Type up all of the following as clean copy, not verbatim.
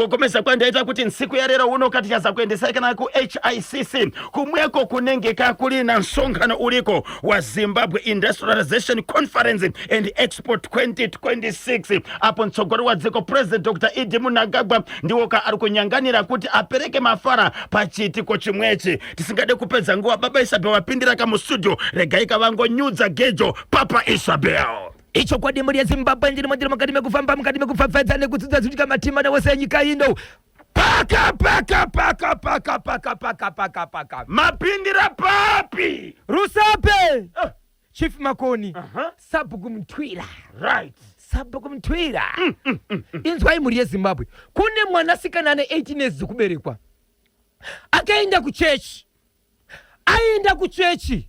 kukomesa kwandaita kuti nsiku ya lero uno kati chaza kuendesakana ku HICC kumweko kunengeka kuli na nsonkhano uliko wa Zimbabwe Industrialization Conference and Expo 2026 apo mtsogolo wa dziko President Dr. Idi Mnangagwa ndiwoka ari kunyanganira kuti apereke mafara pa chitiko chimwechi. Tisingade kupedza nguwa baba Isabel wapindira ka mu studio regaika vango nyudza gejo Papa Isabel. Icho kwa dimu ya Zimbabwe njini mwajiri makadime kufamba mkadime kufafadza nekudzudza zutika matima na wase nyika ino. Paka. Mapindira papi. Rusape. Chief Makoni. Sabu kumtwira. Right. Sabu kumtwira. Inzwa imuri ya Zimbabwe. Kune mwanasika nane 18 years kuberekwa. Akaenda kuchechi. Aenda kuchechi.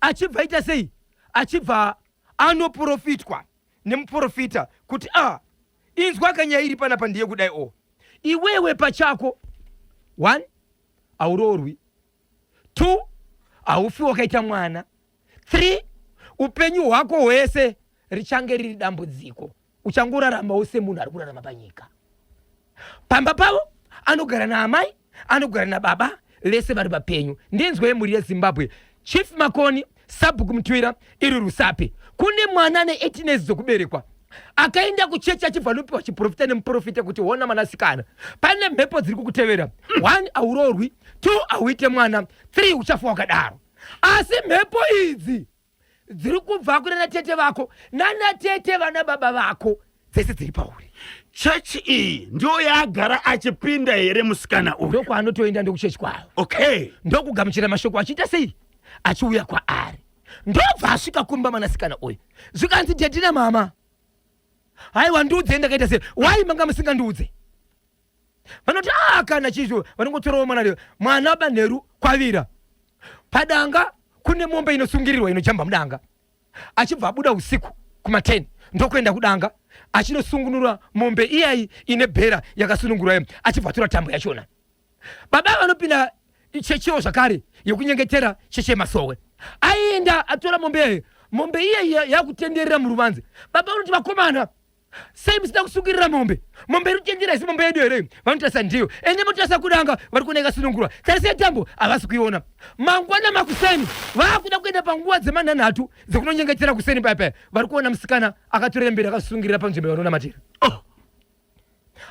Achiva ita sei. Achiva anoprofitwa nemuprofita kuti inzwa kanyairi pana pandiye kudai iwewe pachako 1 aurorwi 2 aufi wakaita mwana 3 upenyu hwako hwese richange riri dambudziko uchangorarama use munhu ari kurarama panyika pamba pavo anogara naamai anogara nababa lese vari papenyu ndinzwa yemhuri yeZimbabwe Chief Makoni Sabu kumtwira iri Rusape kune mwana ne 18 years zokuberekwa akaenda kuchechi achibva nopiwa chiprofita nemuprofita kuti hona mwanasikana pane mhepo dziri kukutevera 1 aurorwi 2 auite mwana 3 uchafa wakadaro asi mhepo idzi dziri kubva kuna tete vako nana tete vana baba vako dzese dziri pauri chechi iyi ndio yagara achipinda here musikana uyu ndoko anotoenda ndekuchechi kwayo okay ndokugamuchira mashoko achiita sei achiuya kwaari ndobva asvika kumba mwanasikana uyu zvikanzi tetina mama haiwa ndudze ndakaita sei wai manga musingandiudze vanoti kana chizvo vanongotorawo mwana banheru kwavira padanga kune mombe inosungirirwa inojamba mudanga achibva abuda usiku kuma10 ndokuenda kudanga achinosungunura mombe iyayi ine bhera yakasunungurwa achibva atora tambo yachona baba vanopinda chechiwo zvakare yekunyengetera cheche masowe aenda atora mombe iye yakutenderera muruvanze baba unoti vakomana sei musina kusungirira mombe iri kutenderera isi mombe yedu here vanotarisa ndiyo ende motarisa kudanga vari kuona ikasunungurwa tarisai tambo havasi kuiona mangwana makuseni vakuda kuenda panguva dzemanhanhatu dzekunonyengetera kuseni paya vari kuona musikana akatorera mberi akasungirira panzvimbo yavanonamatira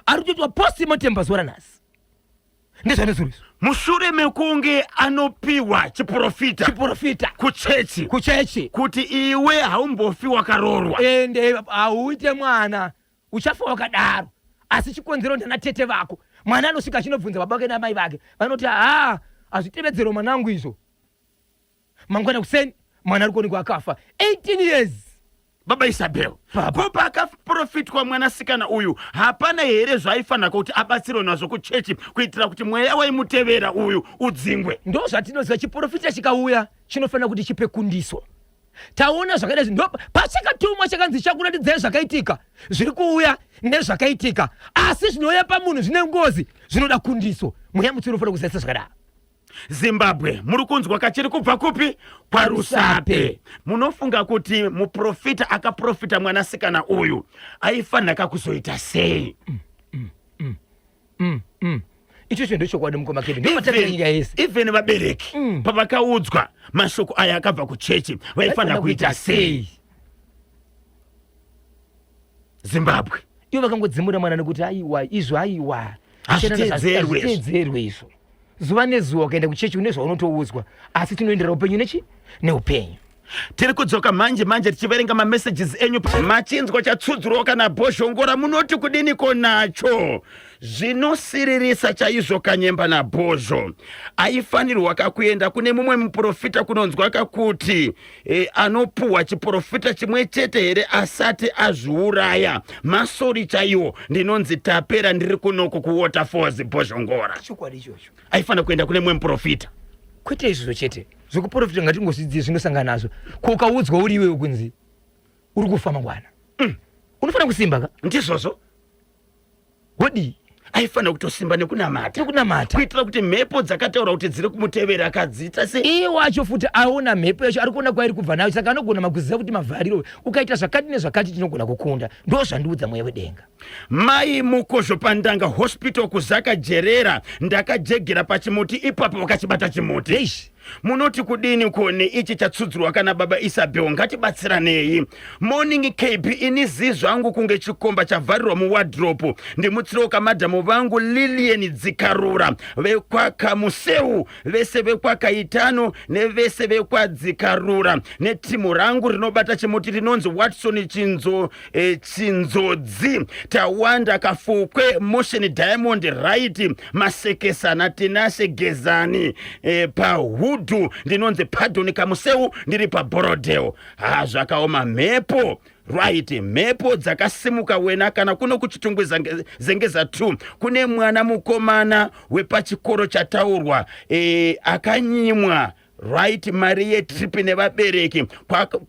ari kutotwa posti motemba zuva ranhasi ndezvanezuriso mushure mekunge anopiwa chiprofita kuchechi kuti iwe haumbofi wakarorwa ende hauite mwana uchafa wakadaro asi chikonzero ndana tete vako mwana anosvika achinobvunza baba vake namai vake vanoti hazvitevedzero mwanangu izvo mangwana kuseni mwana ari kuonekwa akafa 18 years baba Isabel kupa akaprofitwa mwanasikana uyu hapana here zvaifanira kuti abatsirwe nazvo kuchechi kuitira kuti mweya waimutevera uyu udzingwe ndo zvatinoziva chiprofita chikauya chinofanira kuti chipe kundiso taona zvakaita ndo pachakatumwa chakanzi chakuratidzai zvakaitika zviri kuuya nezvakaitika asi zvinouya pamunhu zvine ngozi zvinoda kundiso mweya mutsiri unofanira kuzaisa zvakadaro Zimbabwe muri kunzwa kachiri kubva kupi kwa Rusape munofunga kuti muprofita akaprofita mwanasikana uyu aifanira kakuzoita sei icho ndochokwadi mukoma kedu ndomatavira nyika yese even vabereki pavakaudzwa mashoko aya akabva kuchechi vaifanira kuita sei Zimbabwe ivo vakangodzimura mwana nekuti aiwa izvo aiwa hazviteedzerwe izvo zuva nezuva ukaenda kuchechi une zvaunotoudzwa asi tinoendera upenyu nechi neupenyu tiri kudzoka manje tichiverenga mamessages enyu machinzwa chatsudzurwa kana bhozhongora munoti kudiniko nacho zvinosiririsa chaizvo kanyemba nabhozho aifanirwa kakuenda kune mumwe muprofita kunonzwa kakuti anopuhwa chiprofita chimwe chete here asati azviuraya masori chaiwo ndinonzi tapera ndiri kunoko kuwaterfalls bhozhongora chokwadi ichocho aifanira kuenda kune mumwe muprofita kwete izvozvo chete zvekuprofita ngatingozvidziye zvinosangana nazvo kokaudzwa uri iwe kunzi uri kufa mangwana unofanira kusimba ka ndizvozvo wodi aifana kutosimba nekunamata kuitira kuti mhepo dzakataura kuti dziri kumutevera akadziita se iye wacho futi aona mhepo yacho ari kuona kwairi kubva nayo saka anogona makuziva kuti mavhariro ukaita zvakati nezvakati tinogona kukunda ndo zvandiudza mweya wedenga. mai mukozho pandanga hospital kuzaka jerera ndakajegera pachimuti ipapo wakachibata chimuti. Munoti kudini kone ichi chatsudzurwa kana baba Isabel ngatibatsiranei. Morning KB ini zizvo angu kunge chikomba chavharirwa muwardrobe ndimutsiroka madhamu vangu Lilian Dzikarura vekwaka Museu vese vekwaka Itano nevese vekwa Dzikarura netimu rangu rinobata chimuti rinonzi Watson Chinzodzi Tawanda Kafukwe Motion Diamond Right Masekesana Tinashe Gezani Pahudu ndinonze Pardon Kamuseu ndiri paBorodeo. Zvakaoma mhepo. Right, mhepo dzakasimuka wena kana kuno kuchitungwe zengeza 2 kune mwana mukomana wepachikoro chataurwa akanyimwa. Right, mari yetrip nevabereki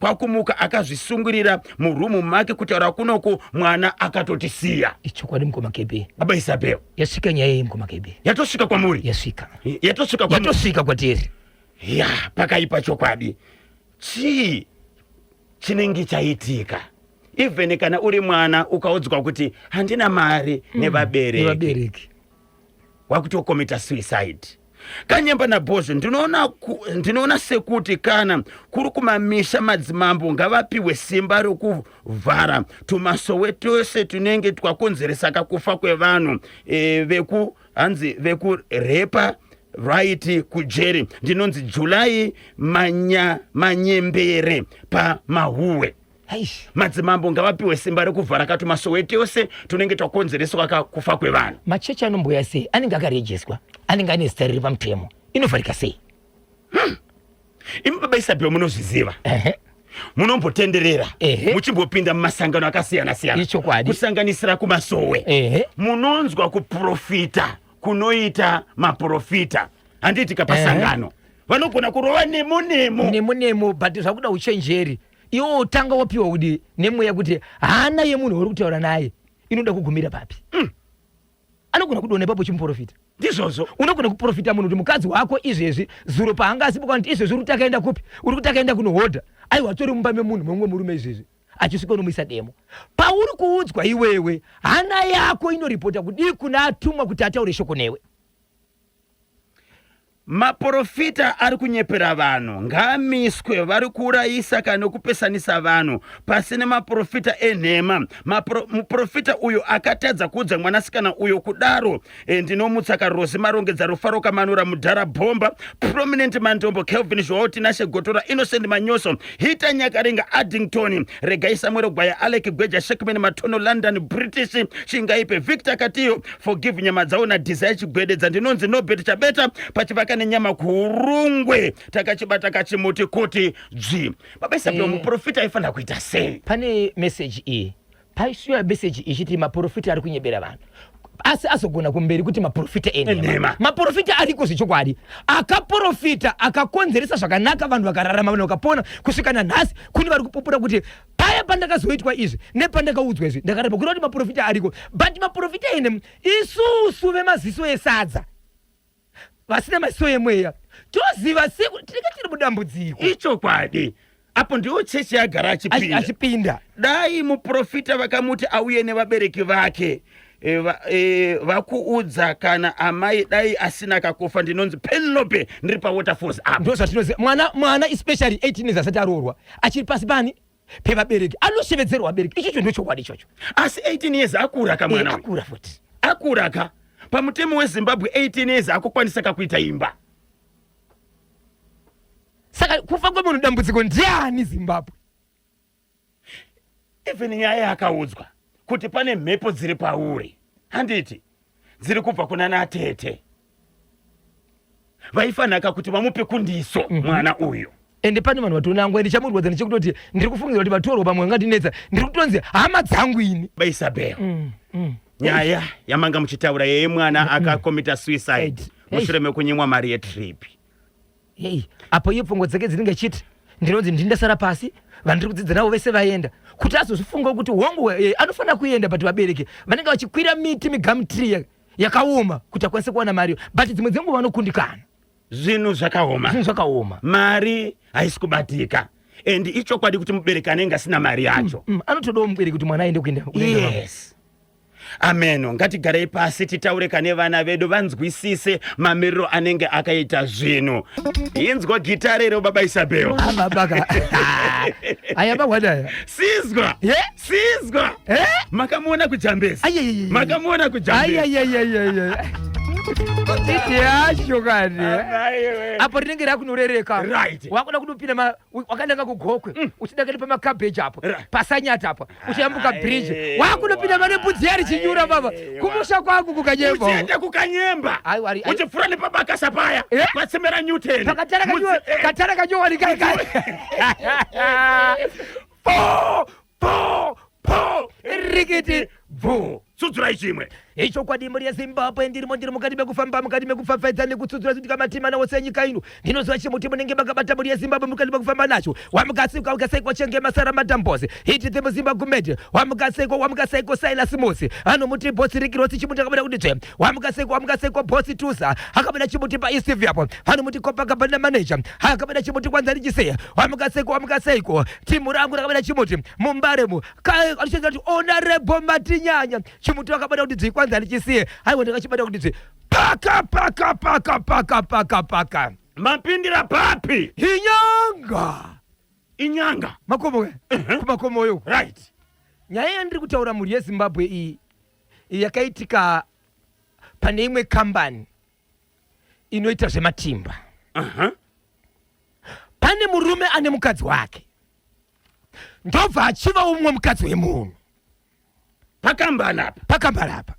kwakumuka akazvisungurira murumu make kutaura kunoku mwana akatotisiya. Ichokwadi mukoma KB. Baba Isabel. Yasvika nyaya iyi mukoma KB. Yatosvika kwamuri. Yatosvika kwatiri. Ya pakaipa chokwadi. Chinenge chaitika. Even kana uri mwana ukaudzwa kuti handina mari nevabereki. Wakutokomita suicide. Kanyemba na Bozho ndinoona sekuti kana kuri kumamisha madzimambo ngavapiwe simba rokuvhara tumasowetose tunenge twakonzeresa kakufa kwevanhu vekurepa. Right, kujeri ndinonzi Julai manyembere pa mahuwe. Madzimambo ngavapiwe simba rekuvhara kati masoweti ose tunenge twakonzereswa kakufa kwevanhu. Machechi anomboya sei anenge akarejeswa anenge ane zita riri pamutemo inovharika sei? Imi Baba Isabel munozviziva. Munombotenderera muchimbopinda mumasangano akasiyana-siyana kusanganisira kumasowe. Munonzwa kuprofita kunoita maprofita handiti kapasangano vanogona kurova nemo but zvakuda uchenjeri iwo utanga wapiwa udi nemweya kuti hana yemunhu uri kutaura naye inoda kugumira papi. Anogona kudona papo chimuprofita ndizvozvo. Unogona kuprofita munhu kuti mukadzi wako izvezvi zuro paanga asipo kana kuti izvezvi uri kutakaenda kupi uri kutakaenda kunohodha aiwa tori mumba memunhu mumwe murume izvezvi achisvika unomuisa demo pauri kuudzwa iwewe hana yako inoripota kuti kuna atumwa kuti ataure shoko newe. Maprofita ari kunyepera vanhu ngamiswe vari kuurayisa kana kupesanisa vanhu pasine maprofita enhema. Muprofita uyo akatadza kuudza mwanasikana uyo kudaro ndinomutsaka Rosi Marongedza Rufaro Kamanura Mudhara Bhomba Prominent Mandombo Kelvin Joao Tinashe Gotora Innocent Manyoso Hita Nyakarenga Addington Regai Samuel Gwaya Alec Gweja Shekman Matono London British Chingaipe Victor Katiyo Forgive Nyamadzao na Desire Chigwededza ndinonzi Nobet Chabeta pachivaka nenyama kurungwe takachibata kachimuti kuti dzvi. Baba Isabel muprofita aifana kuita sei? Pane message iyi paishuya message ichiti maprofita ari kunyebera vanhu asi azogona kumberi kuti maprofita enema. Maprofita ariko zvichokwadi akaprofita akakonzeresa zvakanaka vanhu vakararama vanhu vakapona kusvika nanhasi kune vari kupupura kuti paya pandakazoitwa izvi nepandakaudzwa izvi ndakaramba kuti maprofita ariko but maprofita ene isusu vemaziso esadza vasina maziso emweya toziva seku tinenge tiri mudambudziko. Ichokwadi apo ndiwo chechi yagara achipinda. Dai muprofita vakamuti auye nevabereki vake vakuudza kana amai dai asina kakufa ndinonzi Penelope ndiri paWaterfalls apo. Ndo zvatinoziva mwana especially 18 years asati aroorwa achiri pasi pani pevabereki anoshevedzerwa vabereki. Ichocho ndo chokwadi ichocho. Asi 18 years akura ka mwana. Akura futi. Akura ka. Pamutemo weZimbabwe 18 years akukwanisa kakuita imba. Saka kufa kwemunhu dambudziko ndiani Zimbabwe? Even nyaya yakaudzwa kuti pane mhepo dziri pauri handiti dziri kubva kuna natete vaifanaka kuti vamupe kundiso mwana uyu. Ende pane vanhu vatona ngwe ndichamurwadza ndichikutoti ndiri kufungira kuti vatorwa pamwe ngadinetsa ndiri kutonzi hama dzangu ini. Baba Isabel. Nyaya yamanga muchitaura yeye mwana akakomita suicide mushure mekunyimwa mari yetrip. Apo iye pfungwa dzake dzinenge chiti ndinonzi ndindasara pasi vandiri kudzidza navo vese vaenda kuti azozvifunga kuti hongu anofanira kuenda but vabereki vanenge vachikwira miti migamtree yakaoma kuti akwanise kuwana mari but dzimwe dzenguva vanokundikana zvinhu zvakaoma mari haisi kubatika and ichokwadi kuti mubereki anenge asina mari yacho anotodawo mubereki kuti mwana aende kuenda yes ameno ngatigarei pasi titaure kane vana vedu vanzwisise mamiriro anenge akaita zvinhu. Inzwa gita rero baba Isabel. Baba aya bagwadaya sizwa sizwa makamuona kujambeza makamuona kujambeza titiashokani apo rinenge rakunorereka wakuda kudupina wakananga kugokwe uchidakati pamakabheji apo pasanyata apo uchiyambuka bridge wakudupina manebudzi yari chinyura baba kumusha kwangu kukanyemba uchienda kukanyemba uchifura nepabakasa paya patsemera Newton katara kanyowa nikaikai rikiti vu tsudzura chimwe icho kwadi muri yaZimbabwe ndiri mukati mekufamba mukati mekufafedza nekutsudzura kuti kamatima nawo senyika ino ndinoziva chimuti munenge makabata muri yaZimbabwe mukati mekufamba nacho wamukasika ukasaiko chenge masara matambozi hiti the muZimbabwe med wamukasiko Silas Mosi ano muti bosi rikirosi chimuti akabada kuti tse wamukasiko bosi Tusa akabada chimuti pa East Viapo ano muti Copacabana manager akabada chimuti kwanza richiseya wamukasiko timu rangu akabada chimuti mumbaremu kai alisheza kuti honorable Matinyanya chimuti akabada kuti kwanza lichisiye haiwo ndakachibada kuti paka mapindira papi inyanga makomo kumakomoyo right nyaya ndiri kutaura muri yeZimbabwe iyi yakaitika pane imwe kambani inoita zvematimba pane murume ane mukadzi wake ndobva achiva umwe mukadzi wemunhu pakambani apa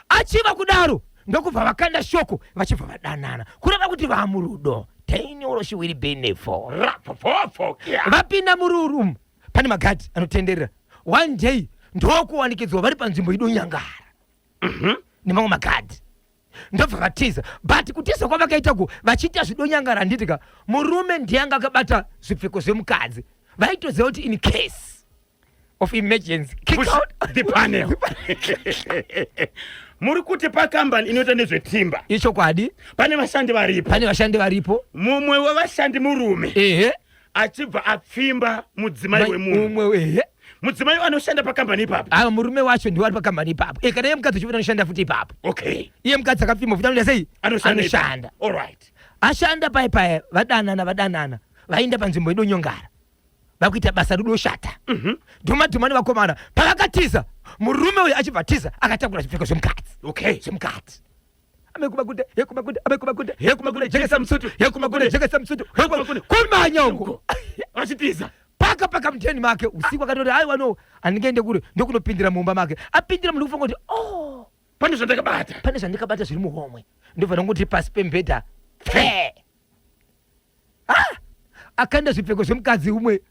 achiva kudaro ndokubva vakanda shoko vachibva vadanana kureva kuti vamurudo tainyoroshiwiri benefo vapinda mururumu pane magadhi anotenderera one day ndokuwanikidzwa vari panzvimbo idonyangara nemamwe magadhi ndobva vatiza but kutiza kwavakaita vachiita zvidonyangara handitika murume ndiyanga akabata zvipfeko zvemukadzi vaitoziva kuti in case of emergency kick out the panel muri kuti pakambani inoita nezvetimba icho kwadi pane vashandi varipo mumwe wevashandi murume achibva apfimba mudzimai wemunhu mudzimai anoshanda pakambani ipapo murume wacho ndiwo ari pakambani ipapo kana iye mukadzi uchivira anoshanda futi ipapo okay iye mukadzi akapfimba futi anoita sei anoshanda all right ashanda paipaya vadanana vaenda panzvimbo idonyongara vakuita basa ridoshata dhuma nevakomana pavakatiza murume uyu achibva tiza akatakura zvipfeko zvemukadzi okay zvemukadzi amekumakuda jekesa msutu kumanyongo achitiza paka muteni make usiku akatori aiwa no andingaende kuri ndokunopindira mumba make apindira munhu kufunga kuti pane zvandakabata zviri muhomwe ndobva nongoti pasi pembedha akaenda zvipfeko zvemukadzi umwe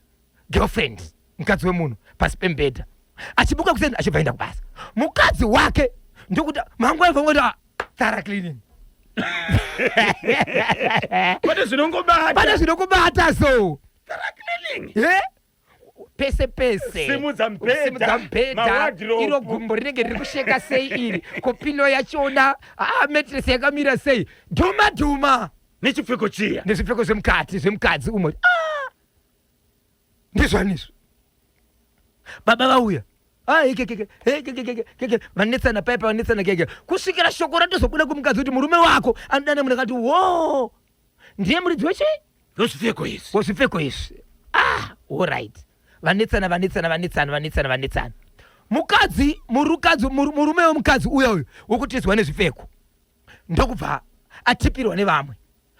girlfriend mukadzi wemunhu pasi pembedha achibuka kusenda achibvaenda kubasa mukadzi wake ndokuti mangu aivangoti thara cleaning pane zvinongobata so thara cleaning pese simudza mubhedha iro gumbo rinenge riri kusheka sei iri kopino yachona metresi yakamira sei dhuma nechipfeko chiya nezvipfeko zvemukadzi umwe ndizvanisvo baba vauya vanetsana paipa vanetsana keke kusvikira shoko ratozobuda kumukadzi kuti murume wako anodana munhu akati wo ndiye muridzi wechii wezvipfeko izvi allright vanetsana mukadzi murume wemukadzi uya uyu wokutizwa nezvipfeko ndokubva atipirwa nevamwe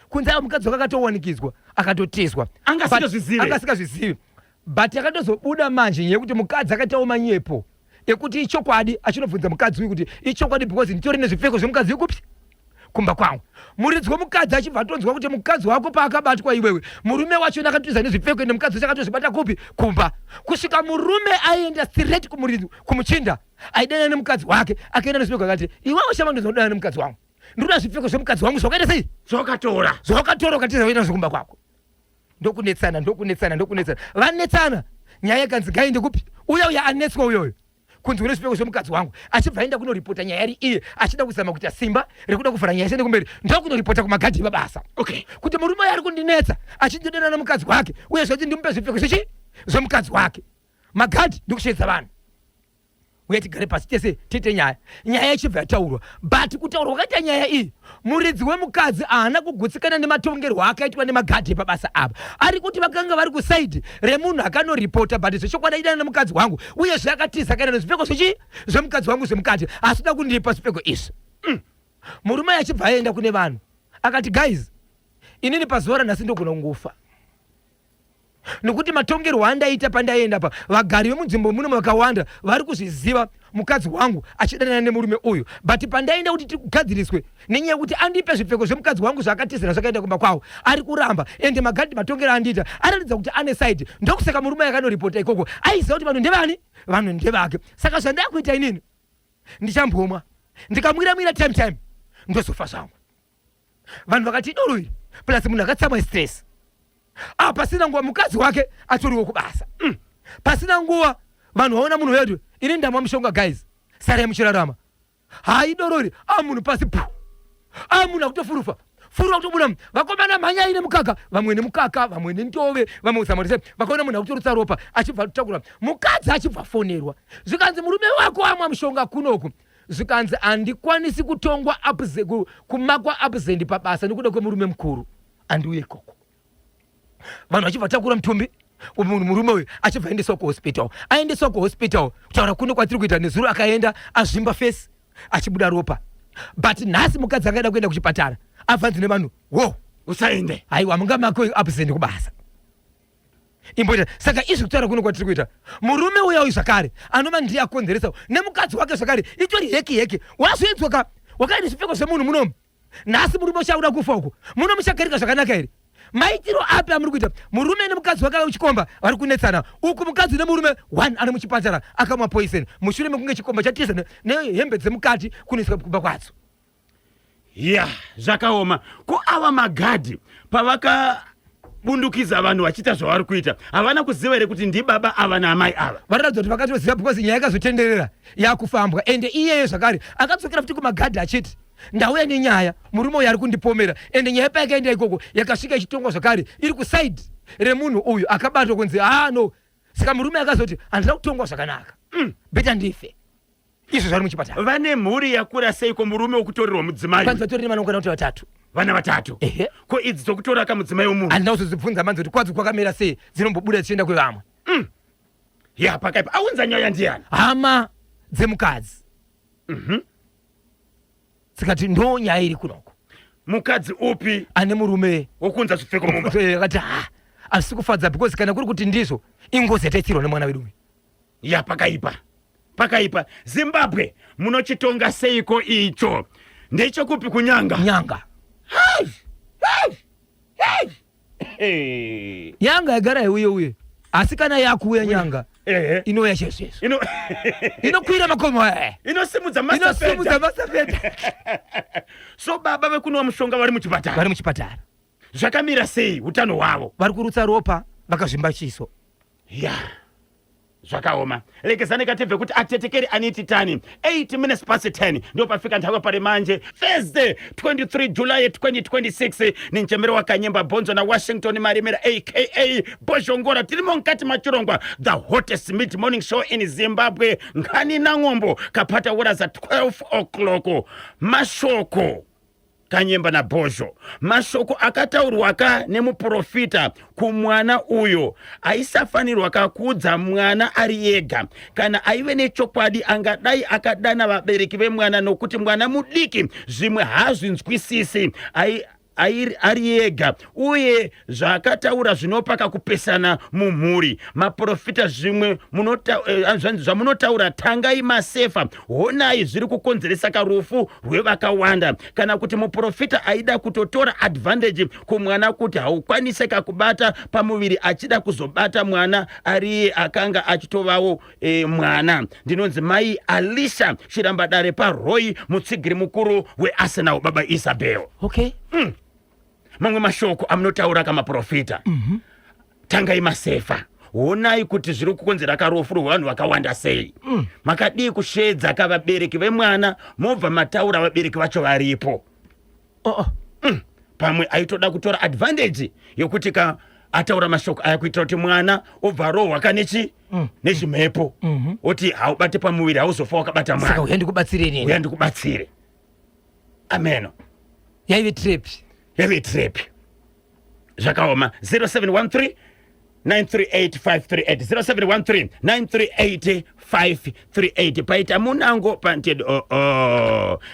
kunze avo mukadzi wakatowanikidzwa akatotizwa angasingazvizivi but akatozobuda manje yekuti mukadzi akaitawo manyepo ekuti ichokwadi achinobvunza mukadzi uyu kuti ichokwadi because nditori nezvipfeko zvemukadzi wekupi kumba kwangu muridzi wemukadzi achibva atonzwa kuti mukadzi wako paakabatwa iwewe murume wacho akatiza nezvipfeko ende mukadzi wacho akatozvibata kupi kumba kusvika murume aenda straight kumuchinda aidana nemukadzi wake akaenda nezvipfeko akati iwewe shama ndozodana nemukadzi wangu ndoda zvipfeko zvemukadzi wangu zvakaita sei zvakatora ukatiza waenda zvekumba kwako ndokunetsana vanetsana nyaya ikanzi ngaende kupi uya anetswa uyoyo kunzi une zvipfeko zvemukadzi wangu achibva aenda kunoripota nyaya yari iye achida kuzama kuita simba rekuda kuvhara nyaya isende kumberi ndokunoripota kumagadhi mabasa kuti murume uyu ari kundinetsa achindodana nomukadzi wake uye zvoti ndimupe zvipfeko zvemukadzi wake magadhi ndikushaidza vanhu uye tigare pasi tese tiite nyaya ichibva yataurwa but kutaurwa kwakaita nyaya iyi muridzi wemukadzi haana kugutsikana nematongerwo akaitwa nemagadhi pabasa apa ari kuti vakanga vari kusaidhi remunhu akanoripota but zvechokwadi aidana nemukadzi wangu uye zveakatiza kaenda nezvipfeko zvemukadzi wangu zvemukati asida kundipa zvipfeko izvi murume achibva aenda kune vanhu akati guys inini pazuva ranhasi ndogona kungofa nokuti matongerwo andaita pandaenda pa vagari vemunzvimbo muno vakawanda vari kuzviziva mukadzi wangu achidanana nemurume uyu but pandaenda kuti tigadziriswe nenyaya yekuti andipe zvipfeko zvemukadzi wangu zvakatizira zvakaenda kumba kwawo ari kuramba ende magadhi matongero andiita aratidza kuti ane saidi ndokusaka murume akanoripota ikoko aiziva kuti vanhu ndevani vanhu ndevake saka zvandakuita inini ndichambomwa ndikamwira time ndozofa zvangu vanhu vakati dorowiri plus munhu akatsamwa stress pasina nguva mukadzi wake atoriwo kubasa pasina nguva vanhu vaona munhu wedu ini ndamwa mushonga guys sarai muchirarama haidorori munhu pasi munhu akutofurufa kutobuda vakomana mhanya ine mukaka vamwe nemukaka vamwe nentove vamwe usamarisa vakaona munhu akutorutsa ropa achibva tutakura mukadzi achibva fonerwa zvikanzi murume wako amwa mushonga kunoku zvikanzi handikwanisi kutongwa kumakwa absent pabasa nekuda kwemurume mukuru andiuye ikoko vanhu vachibva takura mutumbi murume uyu achibva aendeswa kuhospital aendeswa kuhospital kutaura kuno kwatiri kuita nezuro akaenda azvimba fesi achibuda ropa but nhasi mukadzi angaida kuenda kuchipatara abvanzi nevanhu usaende haiwa munga mako absent kubasa imboita saka izvi kutaura kuno kwatiri kuita murume uya uyu zvakare anova ndiye akonzeresa nemukadzi wake zvakare itori heki wazoedzwa wakaenda zvipfeko zvemunhu munomu nhasi murume uchauda kufa uku muno muchagarika zvakanaka here maitiro api amuri kuita murume nemukadzi wake uchikomba vari kunetsana uku mukadzi nemurume 1 ari muchipatara akamwa poison mushure mekunge chikomba chatiza nehembe dzemukati kunoiswa kumba kwadzo zvakaoma ko ava magadhi pavakabundukidza vanhu vachiita zvavari kuita havana kuziva here kuti ndibaba ava naamai ava vararadza kuti vakatoziva because nyaya yakazotenderera yakufambwa ende iyeyo zvakare akatsokera futi kumagadhi achiti ndauya nenyaya murume uyu ari kundipomera ende nyaya payakaenda ikoko yakasvika ichitongwa zvakare iri kusaidhi remunhu uyu akabatwa kunzi no saka murume akazoti handina kutongwa zvakanaka beta ndife izvo zvari muchipatara vane mhuri yakura seiko murume wokutorerwa mudzimai panzi vatori nevanongana kuti vatatu vana vatatu ko idzi dzokutora kamudzimai womunhu handina kuzozibvunza manzi kuti kwadzi kwakamera sei dzinombobuda dzichienda kwevamwe pakaipa aunza nyaya ndiani hama dzemukadzi tikati ndo nyaya iri kunoko mukadzi upi ane murume wokunza zvipfeko mumba akati asisi kufadza because kana kuri kuti ndizvo ingozi yataitsirwa nemwana wedu uyu pakaipa Zimbabwe munochitonga seiko icho ndechokupi kunyanga nyanga nyanga yagara uye asi kana yakuuya nyanga inouya chezvezvo inokwira makomo inosimudza masafeta so baba vekunwa mushonga vari muchipatara zvakamira sei utano hwavo vari kurutsa ropa vakazvimba chiso zvakaoma rekezane katebve kuti atetekeri aniti tani 8 minutes past 10 ndo pafika nthawi pari manje Thursday 23 July 2026 ni njemero wakanyemba bonzo na Washington Marimera aka Bozhongora tirimo nkati machirongwa the hottest mid morning show in Zimbabwe ngani na ng'ombo kapata hora za 12 o'clock mashoko kanyemba na Bozho mashoko akataurwaka nemuprofita kumwana uyo aisafanirwa kakudza mwana ari yega kana aive nechokwadi angadai akadana vabereki vemwana nokuti mwana mudiki zvimwe hazvinzwisisi ari yega uye zvakataura zvinopaka kupesana mumhuri maprofita zvimwe zvamunotaura tangai masefa honai zviri kukonzeresa karufu rwevakawanda kana kuti muprofita aida kutotora advantage kumwana kuti haukwanise kakubata pamuviri achida kuzobata mwana ariye akanga achitovawo mwana ndinonzi mai Alisha Shirambadare paRoy mutsigiri mukuru weArsenal baba Isabel mamwe mashoko amunotaura kamaprofita tangai masefa onai kuti zviri kukonzera karofu rwevanhu vakawanda sei. Makadii kushedza kavabereki vemwana mobva mataura vabereki vacho varipo. Pamwe aitoda kutora advantage yokuti ataura mashoko aya kuitira kuti mwana obva rohwaka nechimhepo oti haubate pamuviri hauzofa wakabata mwana. Saka uya ndikubatsire nini? Uya ndikubatsire. Ameno. Yaive trap. Zvakaoma. 0713 938 538 paita munango pantedo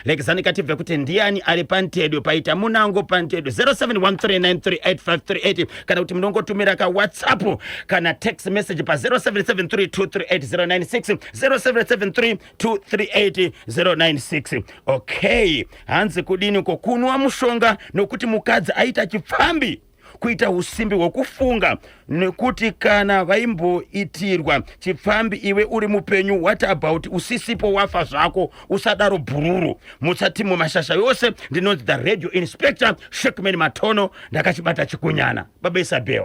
lekizani katibve kuti ndiani ari pantedo paita munango pantedo 0713 kana kuti munongotumira ka WhatsApp kana text message pa 0773238096 0773238096. Okay, hanzi kudini kokunwa mushonga nokuti mukadzi aita chipfambi kuita usimbi hwekufunga nekuti kana vaimboitirwa chipfambi iwe uri mupenyu, what about usisipo wafa zvako usadaro bhururu. Mutsati mumashasha yose ndinonzi the radio inspector Shekman Matono ndakachibata chikunyana. Baba Isabel,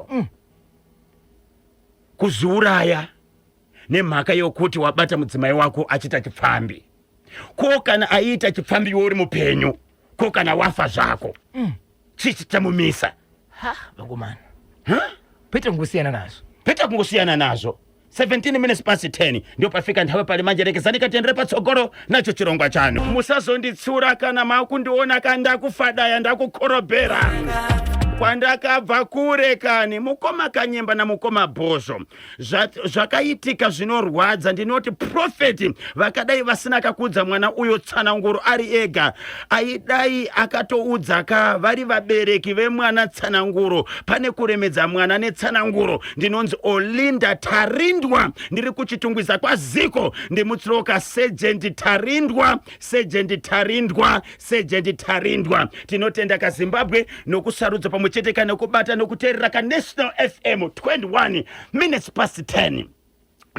kuziuraya nemhaka yokuti wabata mudzimai wako achita chipfambi, ko kana aita chipfambi iwe uri mupenyu, ko kana wafa zvako, chichi chamumisa. Vangomana. Pete kungosiyana nazo. 17 minutes past 10 ndio pafika nthawe pali manje rekezani katendere patsogolo nacho chirongwa chanu. Musazonditsura kana makundiona kandakufadaya ndakukorobhera kwandakabva kure kani mukoma kanyemba na mukoma bhozho zvakaitika zvinorwadza. Ndinoti profeti vakadai vasina kakudza mwana uyo tsananguro ari ega, aidai akatoudza vari vabereki vemwana tsananguro pane kuremedza mwana netsananguro. Ndinonzi Olinda Tarindwa, ndiri kuchitungwiza kwaziko ndimutsiroka Sergeant Tarindwa. Tinotenda kaZimbabwe nokusarudza pamwechete kana kubata nokuteerera ka National FM 21 minutes past 10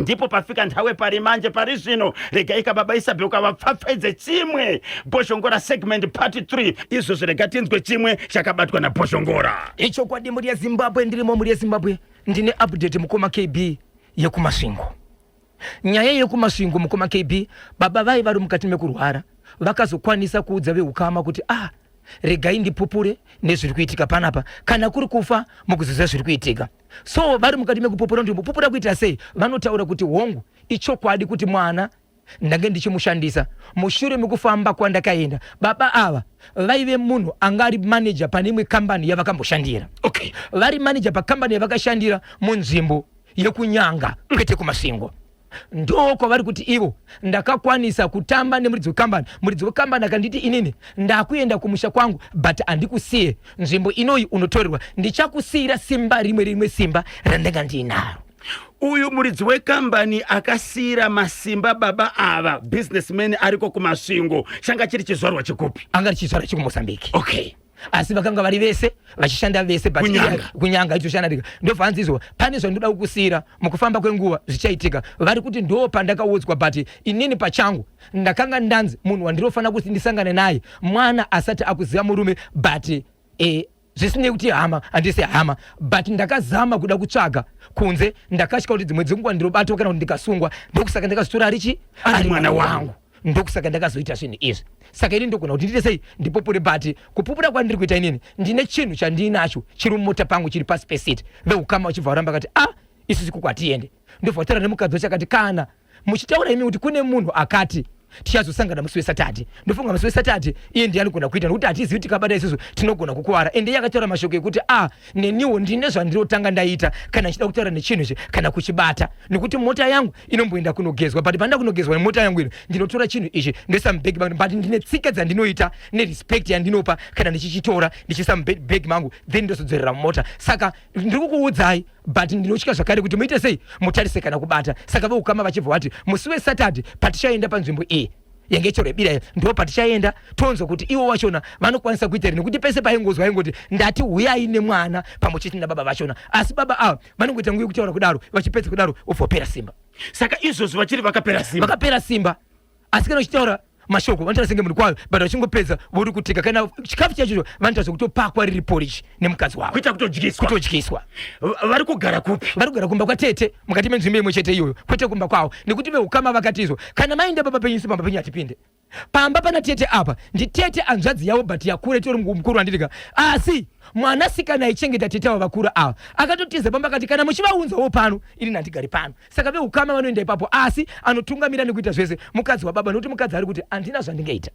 ndipo pafika nthawe pari manje pari zvino. Regaika Baba Isabel ukavapfapfedze chimwe Bhoshongora segment part 3 izvo zvirega tinzwe chimwe chakabatwa na Bhoshongora. Icho kwadi muri yeZimbabwe, ndirimo muri yeZimbabwe. Ndine update mukoma KB yekumasvingo. Nyaya yekumasvingo mukoma KB, baba vai vari mukati mekurwara vakazokwanisa kuudza vehukama kuti regai ndipupure nezviri kuitika panapa, kana kuri kufa mukuziza zviri kuitika. So vari mukati mekupupura ndimbopupura kuita sei? Vanotaura kuti hongu ichokwadi kuti mwana ndange ndichimushandisa mushure mekufamba kwandakaenda. Baba ava vaive munhu angari manager pane imwe kambani yavakamboshandira. Okay, vari manager pakambani yavakashandira munzvimbo yekunyanga kwete kumasvingo. Ndoko vari kuti ivo ndakakwanisa kutamba nemuridzi wekambani akanditi inini ndakuenda kumusha kwangu but andikusiye nzvimbo inoyi unotorerwa, ndichakusiyira simba rimwe simba randanga ndinaro. Uyu muridzi wekambani akasiyira masimba baba ava businessman ariko kumasvingo. Changa chiri chizvarwa chikupi? Anga chizvarwa chekumozambiki. Okay, asi vakanga vari vese vachishanda vese kunyanga ichoshandika. Ndobva izvo pane zvandoda kukusiyira mukufamba kwenguva zvichaitika. Vari kuti ndo pandakaudzwa but inini pachangu ndakanga ndanzi munhu wandirofana kuti ndisangane naye mwana asati akuziva murume but zvisinei kuti hama handisi hama but ndakazama kuda kutsvaga kunze. Ndakasvika kuti dzimwe dzenguva ndirobatwa kana kuti ndikasungwa, ndokusaka ndakazotora ari mwana wangu. Ndokusaka ndakazoita zvinhu izvi. Saka ini ndogona kuti ndite sei ndipupure but kupupura kwandiri kuita inini ndine chinhu chandinacho chiri mumota pangu chiri pasi pesiti. Vehukama vachibva varamba vakati isusu kwatiende. Ndobva kutaura nemukadzi wacho akati kana muchitaura imi kuti kune munhu akati tichazosangana musi weSaturday. Ndofunga musi weSaturday iye ndiye anogona kuita nokuti hatizivi tikabata isusu tinogona kukuwara. Ende yakataura mashoko ekuti neniwo ndine zvandirotanga ndaita kana ndichida kutaura nechinhu ichi kana kuchibata, nekuti mota yangu inomboenda kunogezwa but panda kunogezwa nemota yangu ino ndinotora chinhu ichi ndoisa mubhegi mangu but ndine tsika dzandinoita nerespect yandinopa kana ndichichitora ndichiisa mubhegi mangu then ndozodzorera mumota. Saka ndiri kukuudzai but ndinotya zvakare kuti muite sei mutarise kana kubata. Saka vehukama vachibva vati musi weSaturday patichaenda panzvimbo iyi yange chorebira ndo patichaenda tonzwa kuti ivo vachona vanokwanisa kuita rini, nekuti pese paingozwa ingoti ndati huyai nemwana pamwechete nababa vachona, asi baba ava vanongoita nguye kutaura kudaro vachipedza kudaro ofopera simba. saka izvozvo vachiri vakapera simba asi kana uchitaura mashoko vanotara senge munhu kwayo but vachingopedza vori kutika kana chikafu chacho vanotaridza kutopakwa riri polish nemukadzi wavo kuita kutodyiswa. Vari kugara kupi? vari kugara kumba kwatete mukati menzvimbo imwe chete iyoyo, kwete kumba kwavo, nekuti veukama vakatizwa kana maenda baba penyu isi pamba penyu hatipinde pamba pana tete apa nditete anzvadzi yavo but yakura itori mukuru wandirika, asi mwanasikana aichengeta tete avo vakuru ava akatotiza pamba akati kana muchivaunzawo pano ini nhandigari pano. Saka veukama vanoenda ipapo, asi anotungamira nekuita zvese mukadzi wababa, nokuti mukadzi ari kuti handina zvandingaita.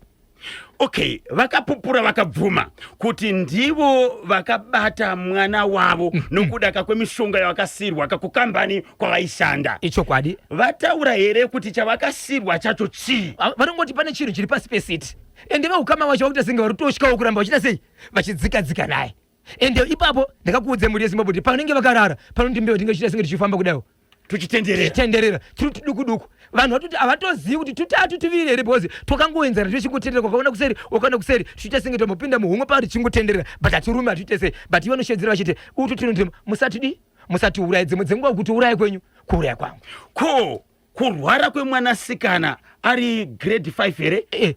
Okay, vakapupura vakabvuma kuti ndivo vakabata mwana wavo nokudaka kwemishonga yavakasirwa kakukambani kwavaishanda. Ichokwadi. Vataura here kuti chavakasirwa chacho chii? Vanongoti pane chinhu chiri pasi pesiti ende veukama vacho vakuita senge vari kutosvikawo kuramba vachita sei vachidzika naye. Ende ipapo ndakakuudze mhuri yeZimbabwe kuti panenge vakarara panoti mbeu tingachita senge tichifamba kudayo tuchitenderera tiri tuduku vanhu vatoti havatozivi kuti tutatu tuviri here because tokangoenzana tichingotenderera kwakaona kuseri wakaona kuseri tichita senge tomupinda muhumwe paari tichingotenderera but hatirume hatiite sei but ivo noshedzera vachiti utu tinoti musatiuraye dzimwe dzenguva kuti uraye kwenyu kuuraya kwangu. Ko kurwara kwemwanasikana ari grade 5 here?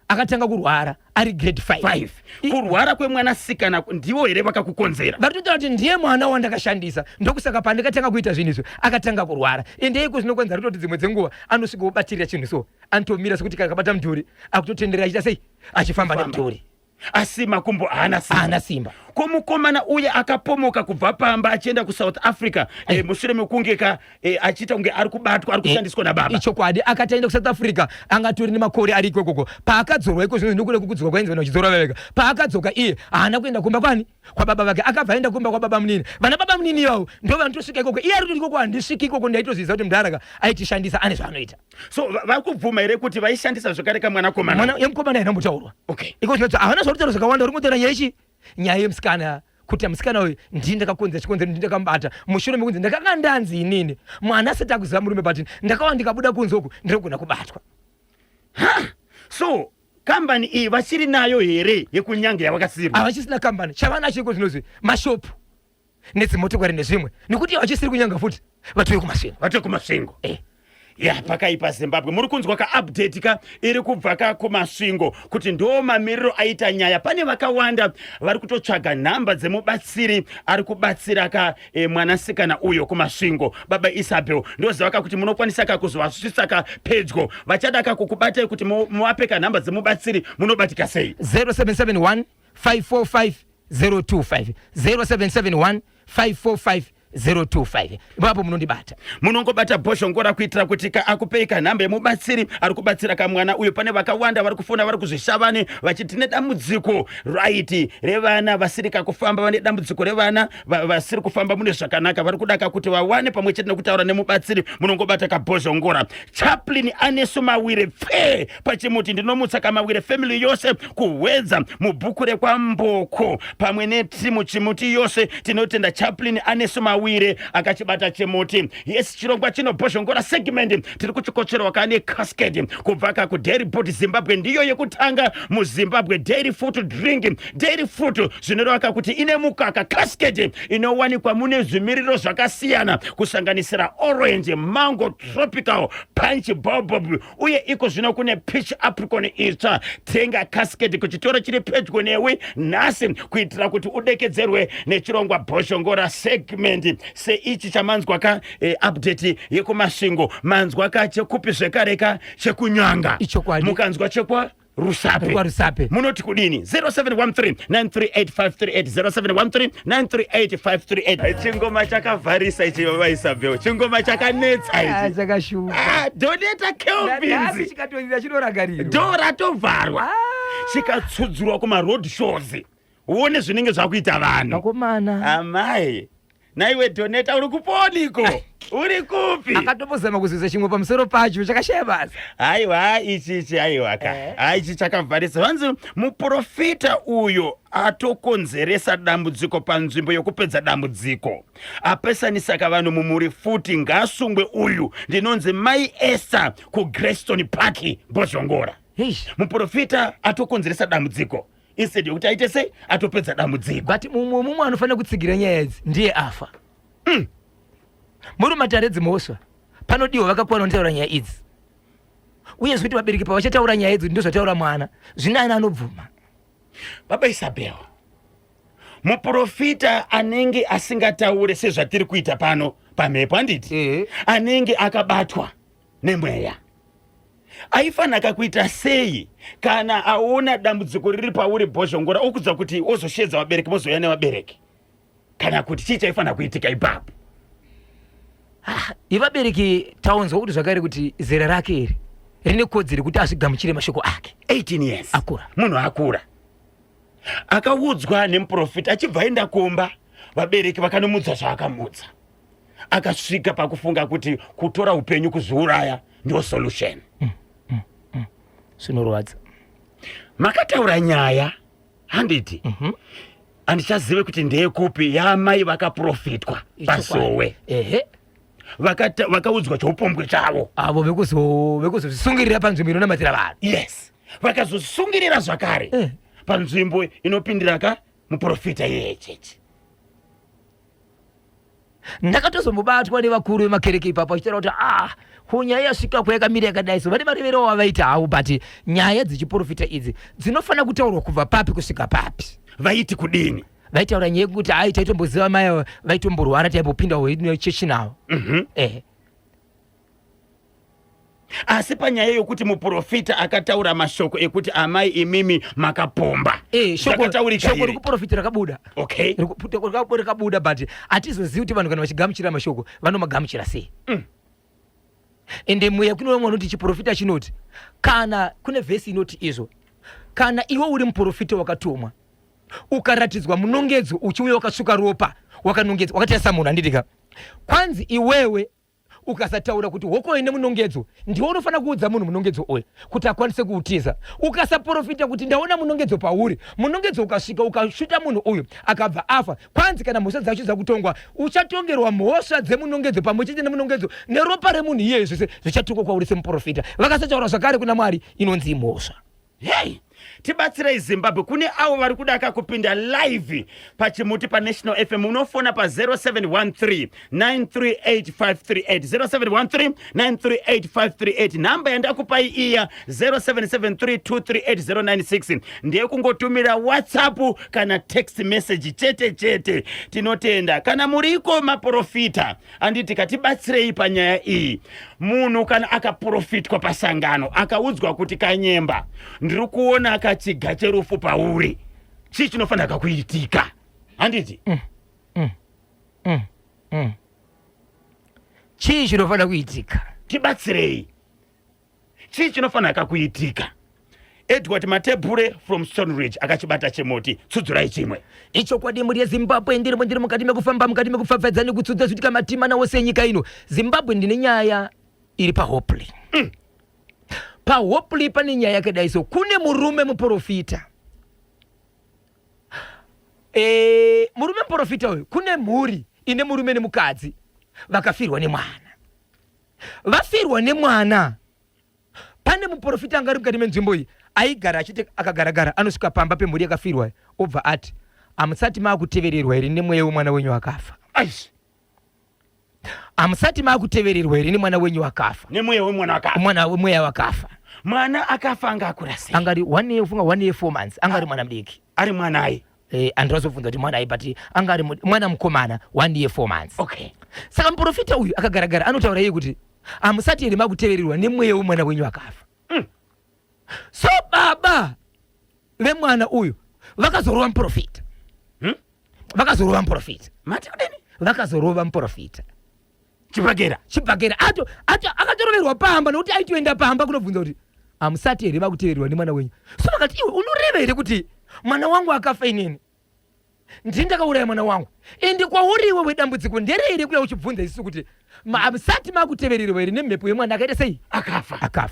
akatanga kurwara ari grade 5. Kurwara kwemwanasikana ndivo here vakakukonzera? Varitotaura kuti ndiye mwana wandakashandisa ndokusaka pandakatanga kuita zvinhu izvo akatanga kurwara. Ende iko zvinokonza rutoti dzimwe dzenguva anosvika obatirira chinhu so anotomira sekuti kakabata mudhuri akutotenderera achita sei achifamba nemudhuri, asi makumbo haana simba. Komukomana uye akapomoka kubva pamba achienda kuSouth Africa mushure mekunge achiita kunge ari kubatwa ari kushandiswa nababa. Ichokwadi, akataenda kuSouth Africa angatori nemakore ari ikoko. Paakadzorwa iko zvinhu zvinokure kukudzorwa kwainzi vanhu vachidzorwa vavega. Paakadzoka iye haana kuenda kumba kwani kwababa vake, akabva aenda kumba kwababa munini. Vana baba munini ivavo ndo vanotosvika ikoko, iye ari kuti ikoko handisviki ikoko ndaitoziva kuti mudaraka aitishandisa ane zvaanoita. So vakubvuma here kuti vaishandisa zvakare kamwanakomana? Mwana yemukomana yainambotaurwa. Okay. Iko zvinoti havana zvautaura zvakawanda, uri kutaura nyaya ichi nyaya yemusikana kuti musikana uyu ndini ndakakonza chikonzero ndindakamubata mushure mekunzi ndakanga ndanzi inini mwana asati akuziva murume but ndakawa ndikabuda kunze uku ndirikugona kubatwa. So kambani iyi vachiri nayo here yekunyanga yavakasirwa? Havachisina kambani, chavanacho iko zvinozvi mashopu nedzimotokari nezvimwe, nekuti havachisiri kunyanga futi vatove kumasvingo. Pakaipa Zimbabwe muri kunzwa ka-update iri kubva kumasvingo kuti ndo mamiriro aita nyaya. Pane vakawanda vari kutotsvaga nhamba dzemubatsiri ari kubatsira mwanasikana uyo kumasvingo. Baba Isabel ndozivaka kuti munokwanisa kuzovasvisa pedyo vachada kukubatai kuti muvape nhamba dzemubatsiri munobatika sei? 0771 545 025 0771 545 025 ipapo munondibata, munongobata Bhoshongora kuitira kuti akupei nhamba yemubatsiri ari kubatsira kamwana uyo. Pane vakawanda vari kufona vari kuzvishavane vachiti nedambudziko right revana vasiri kufamba, vane dambudziko revana vasiri kufamba mune zvakanaka, vari kudaka kuti vawane pamwe chete nekutaura nemubatsiri. Munongobata Bhoshongora. Chaplain Aneso Mawire pfe pachimuti ndinomutsa Mawire family yose kuhwedza mubhuku rekwamboko pamwe netimu chimuti yose tinotenda Chaplain Aneso Mawire akachibata chimuti. Yes, chirongwa chino Bhoshongora segment tiri kuchikocherwa kane cascade kubva kuDairy Board Zimbabwe, ndiyo yekutanga muZimbabwe. Dairy fruit drink, dairy fruit zvinoreva kuti ine mukaka cascade inowanikwa mune zvimiriro zvakasiyana kusanganisira orange, mango, tropical, punch, baobab uye iko zvino kune peach apricot itsva. Tenga cascade kuchitoro chiri pedyo newe nhasi kuitira kuti udekedzerwe nechirongwa Bhoshongora segment. Se ichi chamanzwa update yekumasvingo, manzwa chekupi zvekare chekunyanga, mukanzwa chekwa Rusape munoti kudini? 0713 938538 0713 938538. Chingoma chakavharisa ichi baba Isabel, chingoma chakanetsa ichi chakashuka. Doneta Kelvins chikatorira chinorangarira ndo ratovharwa chikatsudzurwa kuma-road shows. Uone zvinenge zvakuita vanhu. Vakomana amai naiwe Doneta uri kuponiko? Uri kupi? Akatopozama kuzivisa chimwe pamusoro pacho chakashaya basa. Aiwa ichi aiwaka ichi chakavharisa. Vanzi muprofita uyo atokonzeresa dambudziko panzvimbo yokupedza dambudziko apesanisaka vanhu mumuri futi ngaasungwe uyu ndinonzi Mai Esther kuGreystone Park Bhoshongora. Muprofita atokonzeresa dambudziko instead yokuti aite sei atopedza dambudziko. But mumwe anofanira kutsigira nyaya idzi ndiye afa. Muri matare dzimoswa panodiwa vakapuwa notaura nyaya idzi uyezve kuti vabereki pavachataura nyaya idzi ndo zvataura mwana zvinani anobvuma. Baba Isabel, muprofita anenge asingataure sezvatiri kuita pano pamhepo handiti anenge akabatwa nemweya aifanaka kuita sei kana aona dambudziko riri pauri bhozhongora okudza kuti ozoshedza vabereki mozoya nevabereki kana kuti chii chaifanira kuitika ipapo? Ivabereki taunzwa kuti zvakare kuti zera rake iri rine kodzero kuti azvigamuchire mashoko ake. 18 years akura, munhu akura akaudzwa nemuprofita achibva aenda kumba vabereki vakanomudza zvaakamudza akasvika pakufunga kuti kutora upenyu kuzviuraya ndio solution. Zvinorwadza. Makataura nyaya handiti handichazive kuti ndeyekupi yamai vakaprofitwa pasowe vakaudzwa choupombwe chavo avo vekuzozvisungirira panzvimbo inonamatira vanhu. Yes, vakazosungirira zvakare panzvimbo inopindira ka muprofita yechechi. Ndakatozombobatwa nevakuru vemakereke ipapo achitaura kuti nyaya yasvika kwayakamira yakadai so vane marevero wavaita havo but nyaya dzichiprofita idzi dzinofana kutaurwa kubva papi kusvika papi. Vaiti kudini? Vaitaura nyaya yekuti taitomboziva mai vaitomborwara taimbopindawo chechi navo. Asi panyaya yokuti muprofita akataura mashoko ekuti amai imimi makapomba shoko rekuprofita rakabuda. Okay, rakabuda but hatizozivi kuti vanhu kana vachigamuchira mashoko vanomagamuchira sei. Ende mweya kuno vamwe vanoti chiprofita chinoti kana kune vhesi inoti izvo kana iwe uri muprofita wakatumwa ukaratidzwa munongedzo uchiuya wakasvuka ropa wakanongedzwa wakatesa munhu handitika kwanzi iwewe ukasataura kuti hoko ine munongedzo ndiwe unofana kuudza munhu munongedzo uyu kuti akwanise kuutiza. Ukasaprofita kuti ndaona munongedzo pauri munongedzo ukasvika ukasvuta munhu uyu akabva afa kwanzi kana mhosva dzacho dzakutongwa uchatongerwa mhosva dzemunongedzo pamwe chete nemunongedzo neropa remunhu iye zvese zvichatukwa kwauri semuprofita. Vakasataura zvakare kuna Mwari inonzi mhosva. Hey, tibatsirei Zimbabwe. Kune avo vari kudaka kupinda live pachimuti paNational FM unofona pa 0713 938538 0713 namba yandakupai iya 0773238096 ndiye kungotumira WhatsApp kana text message chete. Tinotenda kana muriko maprofita anditi katibatsirei panyaya iyi. Munhu kana akaprofitwa pasangano akaudzwa kuti kanyemba ndiri kuona akachiga cherufu pauri chii chinofanira kuitika handiti? Chii chinofanira kuitika? Tibatsirei, chii chinofanira kuitika? Edward Matebure from Stone Ridge akachibata chemoti tsudzurai chimwe. Ichokwadi muri yeZimbabwe ndiri mukati mekufamba mukati mekufafadza nekutsudza zvitika matimana wose enyika ino. Zimbabwe ndine nyaya iri paHopley. PaHopley pane nyaya yakadai so kune murume muprofita. Murume muprofita uyu kune mhuri ine murume nemukadzi vakafirwa nemwana. Vafirwa nemwana. Pane muprofita angari mukati menzvimbo iyi aigara achiti akagaragara anosvika pamba pemhuri yakafirwa obva ati amusati maakutevererwa here nemweya wemwana wenyu akafa. Amusati maakutevererwa here nemwana wenyu akafa. Nemweya wemwana akafa. Mwana wemweya wakafa. Mwana akafa anga akura sei? Angari 1 year funga 1 year 4 months angari mwana mudiki. Ari mwana ai. Andirazofunza kuti mwana ai but angari mwana mukomana 1 year 4 months. Okay. Saka muprofita uyu akagaragara anotaura iye kuti amusati here maakutevererwa nemweya wemwana wenyu akafa. So baba vemwana uyu vakazorova muprofita. Vakazorova muprofita. Mati kudini? Vakazorova muprofita. Chibagera akatoroverwa pamba nokuti aitoenda pamba kunobvunza kuti amusati here makutevererwa nemwana wenyu. So vakati iwe unoreva here kuti mwana wangu akafa inini ndini ndakauraya mwana wangu ende kwauri iwe wedambudziko ndere here kuya uchibvunza isusu kuti amusati makutevererwa here nemhepo yemwana akaita sei? Akafa.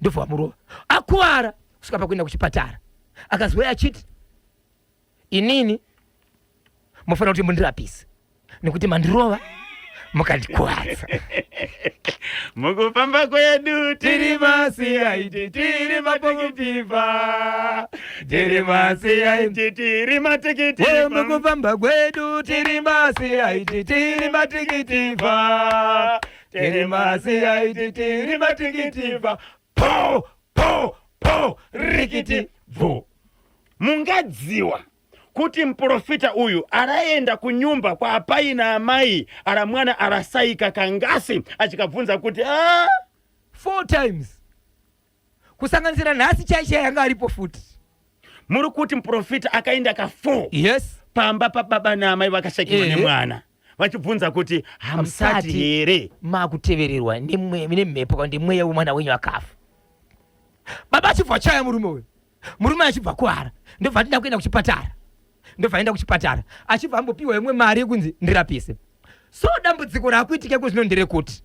Ndobva wamurova akuwara kusvika pakuenda kuchipatara akazouya achiti inini mufanira kuti mundirapise nekuti mandirova mukandikuwadza. Mukufamba kwedu tiri masiyaiti tiri matekitifa tiri masiyaiti tiri matekitifa mukufamba kwedu tiri masiyaiti tiri matekitifa terimasi aititi matikitiba po rikiti vo. Mungadziwa kuti mprofita uyu araenda kunyumba kwa apai na amai ara mwana arasaika kangasi achikabvunza kuti 4 times kusanganisira nhasi chaisha yanga aripo futi. Muri kuti mprofita akaenda ka 4 yes pamba pababa na amai vakashakirwa nemwana vachibvunza kuti hamsati here makutevererwa nemhepo kandi mweya wemwana wenyu akafa. Baba achibva chaya murume achibva kuara ndobva tinda kuenda kuchipatara achibva ambopiwa imwe mari yekunzi ndirapise. So dambudziko rakuitika kwezvino nderekuti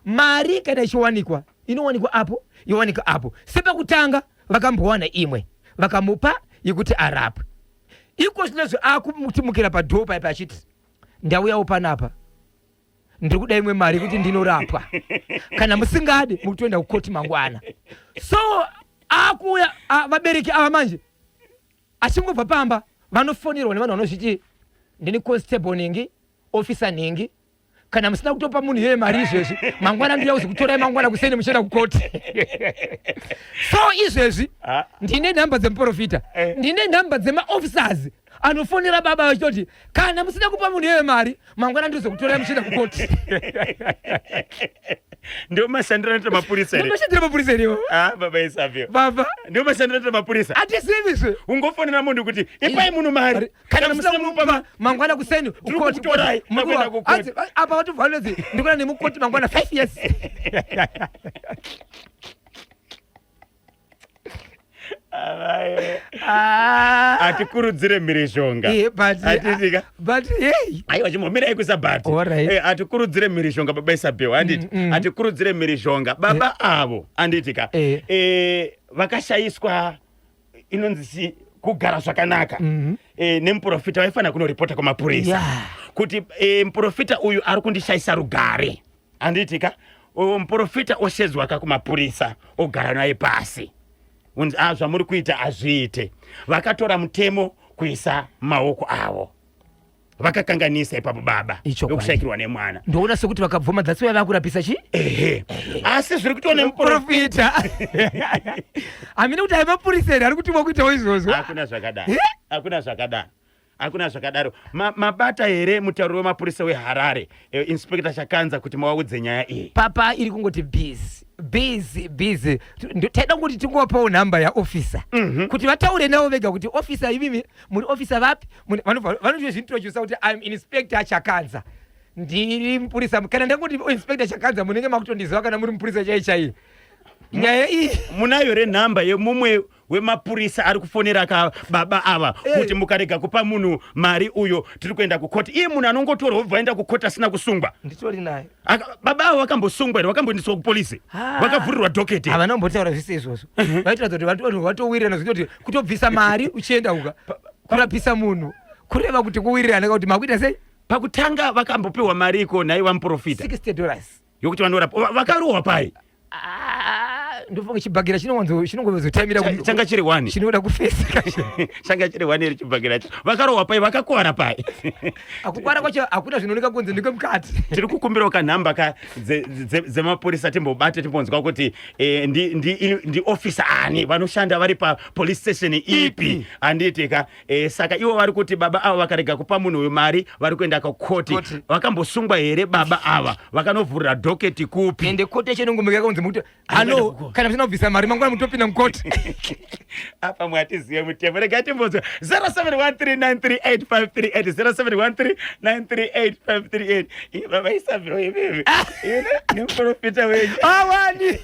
mari kana ichiwanikwa inowanikwa apo yowanika apo. Sepekutanga vakambowana imwe vakamupa yekuti arapwe. Iko zvinezvo akumutimukira padhoo paipa achiti ndauyawo panapa ndiri kuda imwe mari kuti ndinorapwa kana musingade mukutoenda kukoti mangwana. So akuya vabereki ava manje achingobva pamba vanofonirwa nevanhu vanozviti ndini constable ningi officer ningi kana musina kutopa munhu iye mari izvezvi mangwana ndiyauzi kutorai mangwana kuseni muchienda kukoti. So izvezvi ndine nhamba dzemuprofita ndine nhamba dzemaofficers anofonera baba vachitoti kana musina kupa munhu iye mari mangwana ndizokutorai muchienda kukoti. Ndio mashandira nita mapurisa ere. Mashandira mapurisa ere. Baba Isavio. Baba. Ndio mashandira nita mapurisa. Ati service. Ungofonera munhu kuti ipai munhu mari. Kana musina kumupa mangwana kuseni ukoti kutorai. Ati apa watu valezi ndikona nemukoti mangwana 5 years. Atikurudzire mhirishonga. But hey. Aiwa chimomira kusabati. Atikurudzire mhirishonga baba Isabel anditi. Atikurudzire mhirishonga baba avo anditika. Vakashayiswa inonzi kugara zvakanaka. Nemuprofita vaifana kunoripota kumapurisa. Kuti muprofita uyu ari kundishayisa rugare. Anditika. Muprofita oshedzwa kumapurisa ogara naye pasi. Zvamuri kuita azviite. Vakatora mutemo kuisa maoko avo. Vakakanganisa ipapo baba yokushayikirwa nemwana. Ndoona sekuti vakabvuma that's why vakurapisa chi? Asi zviri kuitwa nemuprofita. Amina kuti ai mapurisa ari kutumwa kuitawo izvozvo. Hakuna zvakadaro. Mabata here mutauro wemapurisa weHarare Inspector Chakanza kuti mawaudze nyaya iyi. Papa iri kungoti busy. Taida kuti tingopawo nhamba yaofficer kuti vataure navo vega kuti officer ivimi muri officer vapi vanozvintroduce kuti I'm Inspector Chakanza. Ndiri mupurisa kana ndangoti Inspector Chakanza munenge makutondiziva kana muri mupurisa chaiye. Nyaya iyi munayo renhamba yemumwe wemapurisa ari kufonera baba ava kuti mukarega kupa munhu mari uyo tiri kuenda kukoti. Iye munhu anongotorwa obva aenda kukoti asina kusungwa. Nditori naye. Baba avo vakambosungwa here vakambondiswa kupolisi. Vakavhurirwa dhoketi. Havana kumbotaura zvese izvozvo. Vaitaridza kuti vanhu vatowirana zvekuti kutobvisa mari uchienda uka kurapisa munhu kureva kuti kuwirirana kuti makuita sei. Pakutanga vakambopiwa mari iko naye wamuprofita $60 yokuti vanorapa vakarohwa pai. Ndofunga chibhagira chinongozotamira changa chiri 1 chinoda kufesa changa chiri 1 iri chibhagira vakarohwa pai vakakwara pai. Akukwara kwacho hakuna zvinooneka kunze ndiko mukati. Tiri kukumbirawo kanhamba dzemapurisa timbobate timbonzwa kuti ndi officer ani vanoshanda vari papolice station ipi anditika. Saka ivo vari kuti baba ava vakarega kupa munhu uyu mari vari kuenda kukoti. Vakambosungwa here baba ava vakanovhurira dhoketi kupi ende koti chenongomeka kunze mukuti halo kana musina kubvisa mari mangwana mutopinda mukoti. Apa mwatizive mutemo rega timbonzwa 0713938538 0713938538. Baba Isabel ivivi nemuprofita wenyu awani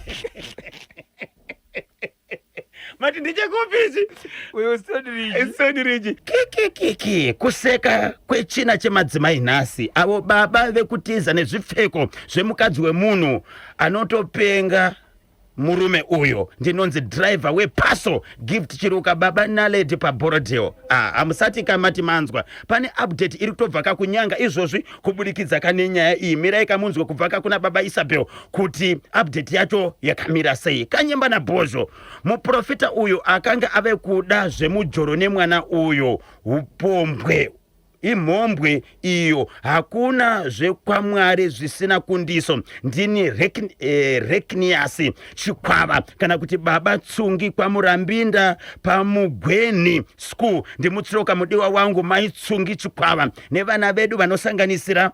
mati ndichekupisi Soniriji kiki kuseka kwechina chemadzimai nhasi avo baba vekutiza nezvipfeko zvemukadzi wemunhu anotopenga murume uyo. Ndinonzi driver wePaso Gift Chiruka baba Naledi paBorodale. Amusati kamati manzwa pane update iri kutobva kunyanga izvozvi kubudikidza kane nyaya iyi. Mirai kamunzwe kubva kuna baba Isabel kuti update yacho yakamira sei. Kanyemba naBhozho muprofita uyu akanga ave kuda zvemujoro nemwana uyo upombwe imhombwe iyo, hakuna zvekwamwari zvisina kundiso. Ndini Reknius Chikwava, kana kuti baba Tsungi kwaMurambinda paMugweni School. Ndimutsiroka mudiwa wangu mai Tsungi Chikwava nevana vedu vanosanganisira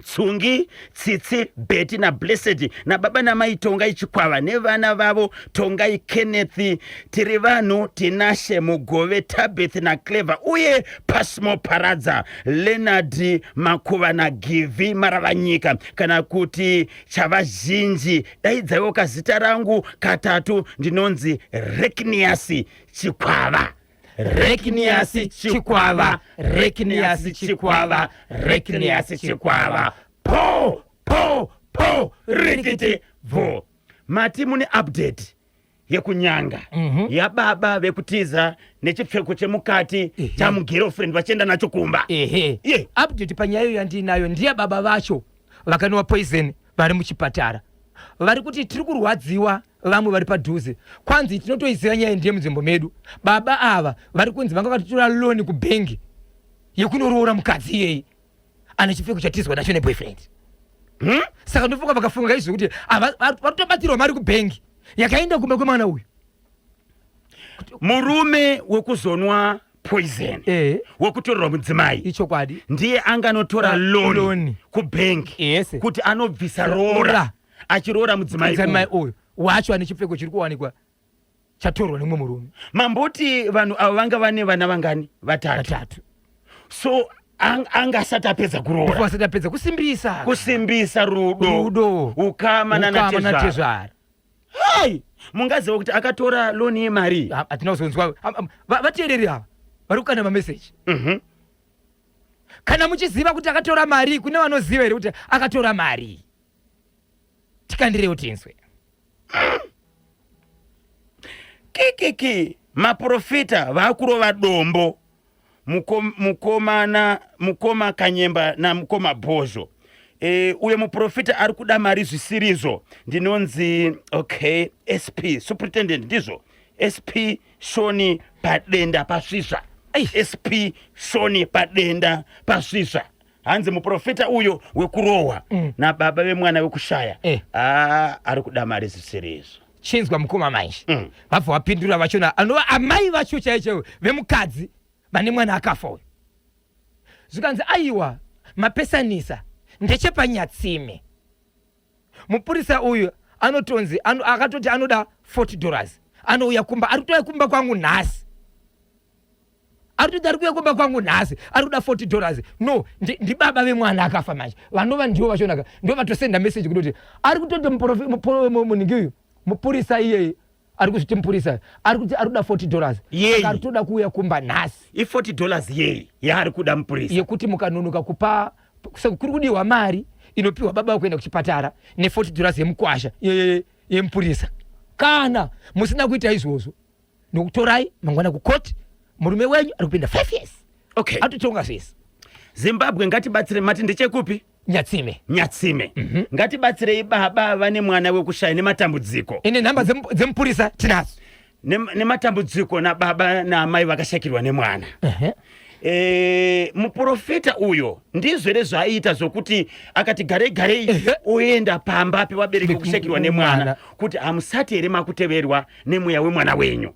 Tsungi, Tsitsi, Betty na Blessed, na baba na mai Tongai Chikwava nevana vavo Tongai Kenneth, tiri vanhu Tinashe, Mugove, Tabith na Clever, uye Pasmo Paradza, Leonard Makuva na Givi Maravanyika, kana kuti chavazhinji daidzaiwo kazita rangu katatu, ndinonzi Reknius Chikwava. Reknius Chikwava, Reknius Chikwava, Reknius Chikwava. Po, po, po, rikiti, vo. Mati mune update yekunyanga ya baba vekutiza nechipfeko chemukati cha mugirlfriend vachenda nacho kumba. Update panyayo yandinayo ndiya baba vacho vakaniwa poison vari muchipatara. Vari kuti tiri kurwadziwa, vamwe vari padhuze. Kwanzi tinotoiziva nyaya ndiye munzvimbo medu. Baba ava vari kunzi vanga vakatotora loan kubhengi yekunorora mukadzi iyeye ane chipfeko chatizwa nacho neboyfriend. Saka ndofunga vakafunga izvo kuti varitobatirwa mari kubhengi yakaenda kumba kwemwana uyu. Murume wekuzonwa poison wekutorerwa mudzimai ichokwadi ndiye anganotora loan kubhengi kuti anobvisa rora achirora mudzimai uyu wacho ane chipfeko chiri kuwanikwa chatorwa nemwe murume. Mamboti vanhu ava vanga vane vana vangani? Vatatu. So angasati apedza kuroora, asati apedza kusimbisa rudo ukama natezvara. Hai, mungaziva kuti akatora loni yemari? Hatina kuzonzwa vateereri ava vari kukanda mameseji. Kana muchiziva kuti akatora mari, kune vanoziva here kuti akatora mari? Tikandirewo tinzwe. Kikiki maprofita vakurova dombo mukoma Kanyemba na mukoma Bhozho. Uye muprofita ari kuda mari zvisirizo. Ndinonzi SP superintendent ndizvo SP Shoni Padenda Pasvisva. SP Shoni Padenda Pasvisva. Hanzi muprofita uyo wekurohwa na baba vemwana wekushaya ari kuda mari zvisirizo. Chinzwa mukoma manje vabva vapindura vachona anova amai vacho chaicho vemukadzi vane mwana akafa uyu. Zvikanzi aiwa mapesanisa ndechepanyatsime. Mupurisa uyu anotonzi akatoti anoda $40. Anouya kumba, ari kutoya kumba kwangu nhasi. Ari kuya kumba kwangu nhasi, ari kuda $40. No, ndi baba vemwana akafa manje. Vanova ndivo vachonaka, ndivo vatosenda message kuti ari kutoti munhingi uyu mupurisa iyeye ari kuzviti mupurisa ari kuti ari kuda $40 ari toda kuuya kumba nhasi. $40 yei yaari kuda mupurisa yekuti mukanonoka kupa kuri kudiwa mari inopiwa baba wekuenda kuchipatara ne$40 yemukwasha yemupurisa. Kana musina kuita izvozvo nokutorai mangwana kukoti, murume wenyu ari kupinda 5 years. Atotonga zvese. Zimbabwe ngatibatsire mati ndechekupi? Nyatsime. Ngatibatsirei baba vane mwana wekushaya nematambudziko. Ine nhamba dzemupurisa tinadzo. Nematambudziko na baba na mai vakashakirwa nemwana. Muprofita uyo ndizvo ere zvaiita zvokuti akati garei oenda pamba pevabereki kushakirwa nemwana kuti hamusati ere makuteverwa nemweya wemwana wenyu.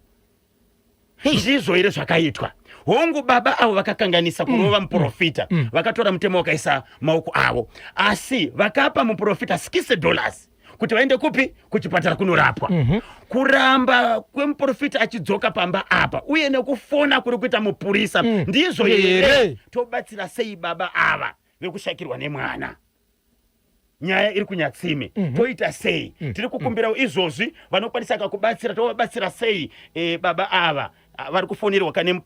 Ndizvo ere zvakaitwa. Hongu baba avo vakakanganisa kurova muprofita, vakatora mutemo wakaisa maoko avo, asi vakapa muprofita $60 kuti vaende kupi? Kuchipatara kunorapwa. Kuramba kwemuprofita achidzoka pamba apa uye nekufona kuri kuita mupurisa ndizvo ere tobatsira sei baba ava vekushakirwa nemwana. Nyaya iri kunyatsime toita sei? Tiri kukumbira izvozvi vanokwanisa kubatsira, tovabatsira sei baba ava vari kufonirwa kane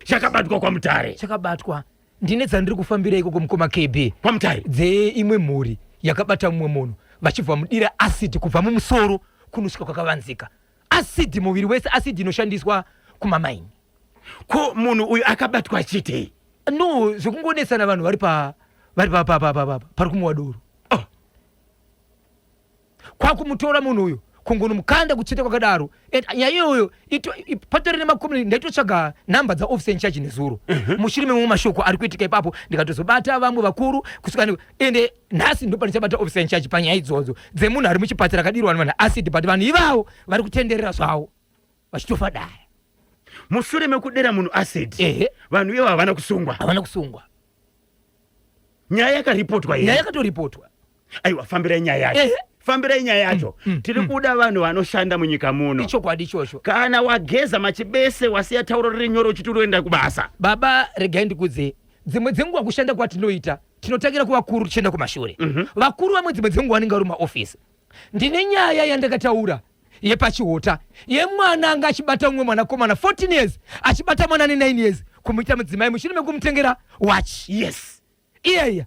chakabatwa kwaMutare. Chakabatwa. Ndine dzandiri kufambira ikoko mukoma KB kwaMutare dzeimwe mhuri yakabata mumwe munhu vachibva mudira acid kubva mumusoro kunosvika kwakavanzika. Acid muviri wese, acid inoshandiswa kumamaini. Ko munhu uyu akabatwa achitei? No, zvokungonesana vanhu vari pari kumwa doro. Kwakumutora munhu uyu kungono mukanda kuchete kwakadaro nyayoyo patorine makomuni ndaitotsvaga namba dzaofficer in charge nezuro mushiri memwe mashoko ari kuitika ipapo ndikatozobata vamwe vakuru kusvika ende nhasi ndo panichabata officer in charge panyaya idzodzo dzemunhu ari muchipatara akadirwa nevanhu acid but vanhu ivavo vari kutenderera zvavo vachitofa daya mushure mekudera munhu acid vanhu ivo havana kusungwa nyaya yakaripotwa nyaya yakatoripotwa aiwa fambirai nyaya yacho fambirai nyaya yacho tiri kuda vanhu vanoshanda munyika muno ichokwadi ichocho kana wageza machibese wasiya tauro riri nyoro uchiti uroenda kubasa baba regai ndikudze dzimwe dzenguva kushanda kwatinoita tinotangira kuvakuru tichienda kumashure vakuru vamwe dzimwe dzenguva vanenge vari mumaofisi ndine nyaya yandakataura yepachihota yemwana anga achibata umwe mwanakomana 14 years achibata mwana ane 9 years kumuita mudzimai mushure mekumutengera watch yes iyaiya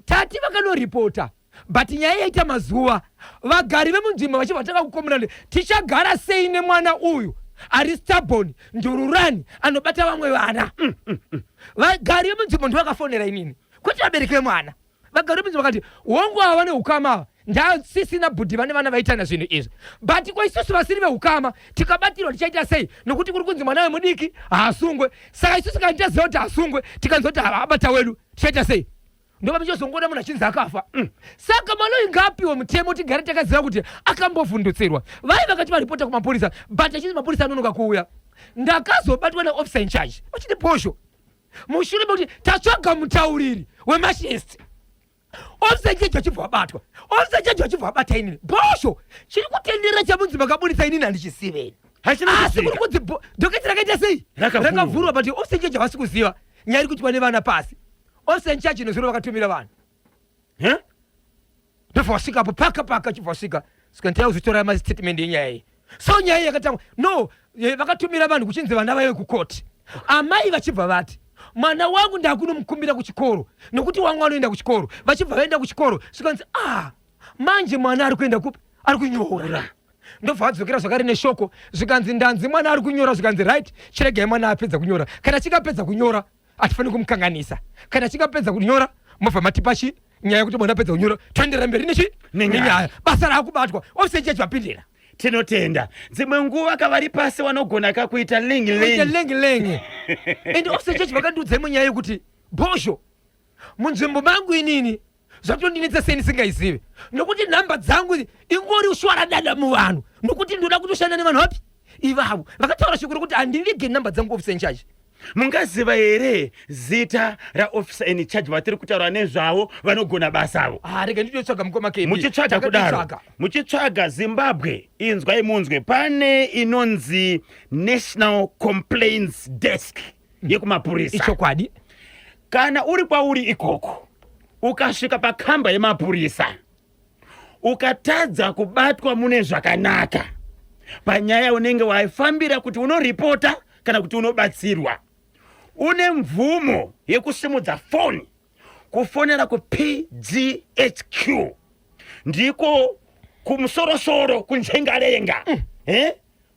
tati vakanoripota but nyaya yaita mazuva vagari vemunzvimbo vachibva takakukomerana tichagara sei nemwana uyu ari stubborn ndururani anobata vamwe vana vagari vemunzvimbo ndovakafonera inini kuti vabereki vemwana vagari vemunzvimbo vakati hongu ava vane ukama ndasisina bhudhi vane vana vaitana zvinhu izvi but kwa isusu vasiri veukama tikabatirwa tichaita sei nokuti kuri kunzi mwana wemudiki haasungwe saka isusu kana tichaziva kuti haasungwe tikanzwa kuti abata wedu tichaita sei ndova michozongoona munhu achinzi akafa saka maloyi ngaapiwe mutemo tigare takaziva kuti akambovhundutsirwa vai vakati varipota kumapurisa but achinzi mapurisa anonoka kuuya ndakazobatwa neofficer in charge uchiti posho mushure mekuti tatsvaga mutauriri wemashist officer in charge vachibva vabatwa officer in charge vachibva vabata inini posho chiri kutenderera chamunzi makaburisa inini handichisiveni asi kuri kunzi dhoketi rakaita sei rakavhurwa but officer in charge havasi kuziva nyaya iri kuitwa nevana pasi officer in charge nezuro vakatumira vanhu ndobva wasvikapo paka chibva wasvika sikandiya kuzotora mastatement enyaya iyi so nyaya iyi yakatangwa no vakatumira vanhu kuchinzi vana vaive kukoti amai vachibva vati mwana wangu ndakunomukumbira kuchikoro nokuti wamwe anoenda kuchikoro vachibva vaenda kuchikoro svikanzi manje mwana ari kuenda kupi ari kunyora ndobva vadzokera zvakare neshoko zvikanzi ndanzi mwana ari kunyora zvikanzi right chiregai mwana apedza kunyora kana chikapedza kunyora hatifaniri kumukanganisa kana chikapedza kunyora mobva matipachi nyaya yekuti mwana apedza kunyora toendera mberi nenyaya basa raakubatwa officer in charge vapindira tinotenda dzimwe nguva kavari pasi vanogona kakuita lengi ende officer in charge vakandiudza imwe nyaya yekuti bosho munzvimbo mangu inini zvatondinetsa sei ndisingazivi nokuti nhamba dzangu ingori ushwara dada muvanhu nokuti ndoda kutoshanda nevanhu vapi ivavo vakataura shoko rokuti handivige nhamba dzangu officer in charge mungaziva here zita raofficer in charge vatiri kutaura nezvavo vanogona basa avo rega nditotsvaga mukoma kb muchitsvaga kudaro muchitsvaga zimbabwe inzwai munzwe pane inonzi national complaints desk yekumapurisa ichokwadi kana uri kwauri ikoko ukasvika pakamba yemapurisa ukatadza kubatwa mune zvakanaka panyaya unenge waifambira kuti unoripota kana kuti unobatsirwa une mvumo yekusimudza foni kufonera ku-PGHQ ndiko kumusorosoro kunjengarenga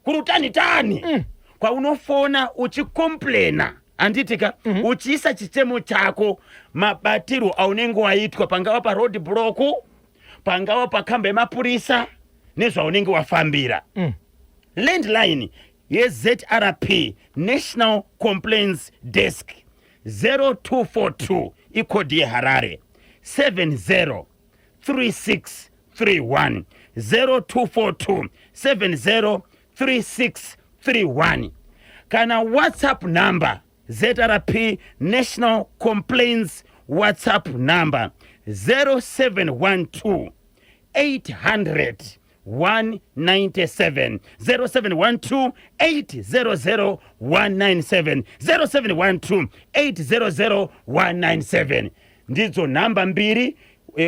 kurutanitani kwaunofona uchikomplena anditika uchiisa chichemo chako mabatiro aunenge waitwa pangava paroad block pangava pakamba yemapurisa nezvaunenge wafambira landline yeZRP National Complaints Desk 0242 ikodi yeHarare 703631 0242 703631 kana WhatsApp number ZRP National Complaints WhatsApp number 0712 800 197 0712 800 197 0712 800 197 ndidzo namba mbiri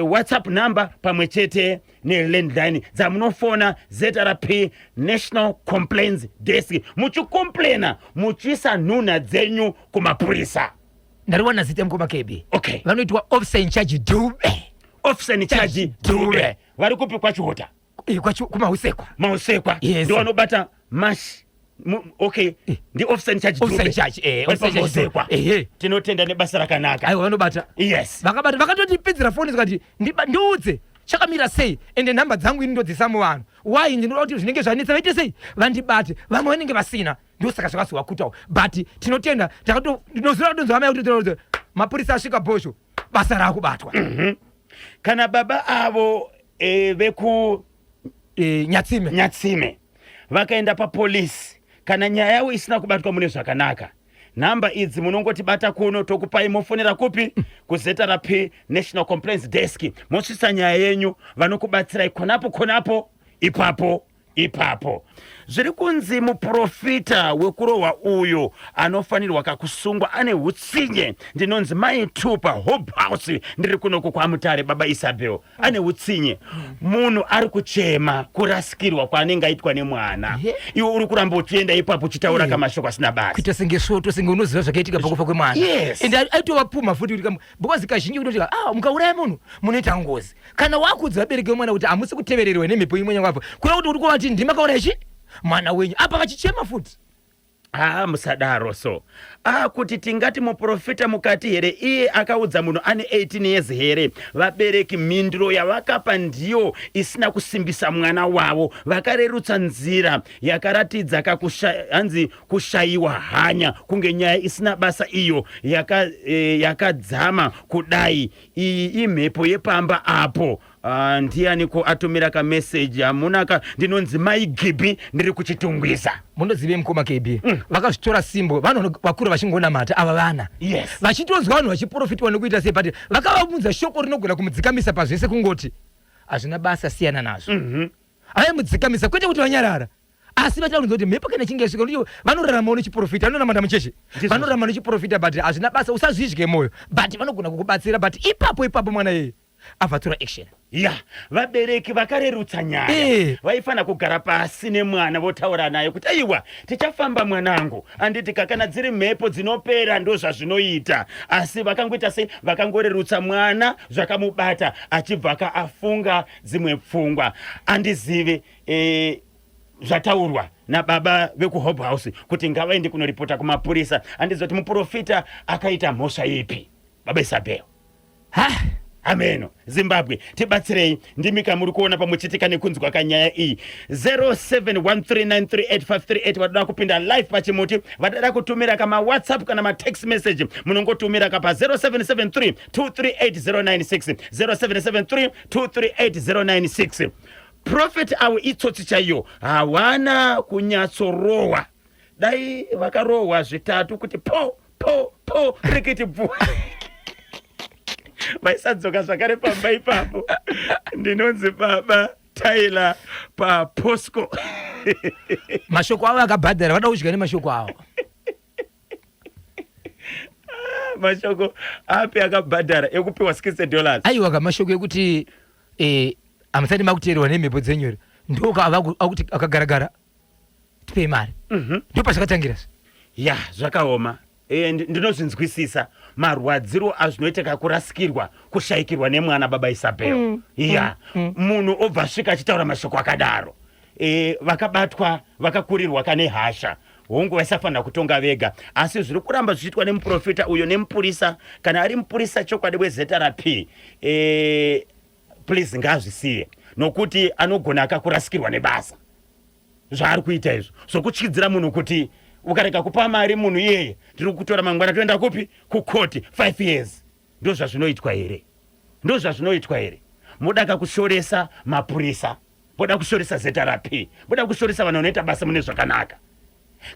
WhatsApp number pamwe chete nelandline dzamunofona ZRP National Complaints Desk muchikomplena muchiisa nhuna dzenyu kumapurisa. Ndariwana zita mkoma KB. Okay. Vanoitwa officer in charge Dube. Officer in charge Dube. Vari kupi kwachihota? Kumausekwa. Mausekwa. Yes. Ndio vanobata mash. Okay. Ndi officer in charge Dube. Officer in charge. Officer in charge. Tinotenda nebasa rakanaka. Aiwa vanobata. Yes. Vakatoti pedzera phone zikati ndiudze chakamira sei ende nhamba dzangu ini ndodzisamo vanhu why ndinoda kuti zvinenge zvanetsa vaite sei vandibate vamwe vanenge vasina ndosaka zvakazovakutawo but tinotenda ndinoziva kudonzwa amai kuti mapurisa asvika bhosho basa raakubatwa kana baba avo veku nyatsime vakaenda papolisi kana nyaya yavo isina kubatwa mune zvakanaka nhamba idzi munongotibata kuno tokupai mofonera kupi kuZRP National Complaints Desk mosvisa nyaya yenyu vanokubatsirai konapo ipapo zviri kunzi muprofita wekurohwa uyo anofanirwa kakusungwa ane utsinye ndinonzi maitupa Hope House ndiri kunoko kwaMutare baba Isabel ane utsinye munhu ari kuchema kurasikirwa kwaanenge aitwa nemwana iwe uri kuramba uchienda ipapo uchitaura kamashoko asina basa kuita senge svoto senge unoziva zvakaitika pakufa kwemwana ende aitovapfuma futi kuti because kazhinji kunoti mukauraya munhu munoita ngozi kana wakudza vabereki vemwana kuti hamusi kutevererwa nemhepo imwe nyangwapo kuda kuti uri kuvati ndimakauraya chi mwana wenyu apa vachichema futi musadaro so kuti tingati muprofita mukati here iye akaudza munhu ane 18 years here vabereki mhinduro yavakapa ndiyo isina kusimbisa mwana wavo vakarerutsa nzira yakaratidza hanzi kushayiwa hanya kunge nyaya isina basa iyo yakadzama kudai iyi imhepo yepamba apo ndianiko atumira kameseji hamunaka ndinonzi maigibi ndiri kuchitungwiza munozive mukoma KB vakazvitora simbo vanhu vakuru vachingonamata ava vana vachitonzwa vanhu vachiprofitiwa nekuita sei but vakavabvunza shoko rinogona kumudzikamisa pazvese kungoti hazvina basa siyana nazvo avaimudzikamisa kwete kuti vanyarara asi vataunza kuti mhepo kana chinge svika ndiyo vanoraramawo nechiprofita vanoramanda mucheche vanorarama nechiprofita but hazvina basa usazvizye mwoyo but vanogona kukubatsira but ipapo mwana yeye avatora action vabereki vakarerutsa nyaya vaifana kugara pasi nemwana votaura naye kuti aiwa tichafamba mwanangu anditi kakana dziri mhepo dzinopera ndo zvazvinoita asi vakangoita sei vakangorerutsa mwana zvakamubata achibva afunga dzimwe pfungwa andizive zvataurwa nababa vekuHope House kuti ngavaende kunoripota kumapurisa andizoti muprofita akaita mhosva ipi baba Isabel ameno Zimbabwe tibatsirei ndimika muri kuona pamuchitika nekunzwa kanyaya iyi 0713938538 vadada kupinda live pachimuti vadada kutumira kama WhatsApp kana ma text message munongotumira kapa 0773238096 0773238096 prophet avo itsotsi chaiyo hawana kunyatsorohwa dai vakarohwa zvitatu kuti po rikiti bvu vaisadzoka zvakare pamba ipapo ndinonzi baba Tyler paPosco mashoko avo akabhadhara vada kudya nemashoko avo mashoko api akabhadhara ekupiwa $60 aiwa kamashoko ekuti hamusati makuteerwa nemhepo dzenyore ndoka akuti akagaragara tipei mari ndo pazvakatangira zvakaoma ndinozvinzwisisa marwadziro azvinoiteka kurasikirwa kushayikirwa nemwana baba Isabel munhu obva svika achitaura mashoko akadaro vakabatwa vakakurirwa kane hasha hongu vaisafanira kutonga vega asi zviri kuramba zvichiitwa nemuprofita uyo nemupurisa kana ari mupurisa chokwadi weZRP please ngazvisiye nokuti anogona akakurasikirwa nebasa zvaari kuita izvo zvokutyidzira munhu kuti ukareka kupa mari munhu iyeye ndiri kutora mangwana toenda kupi kukoti 5 years ndo zvazvinoitwa here modaka kushoresa mapurisa moda kushoresa ZRP moda kushoresa vanhu vanoita basa mune zvakanaka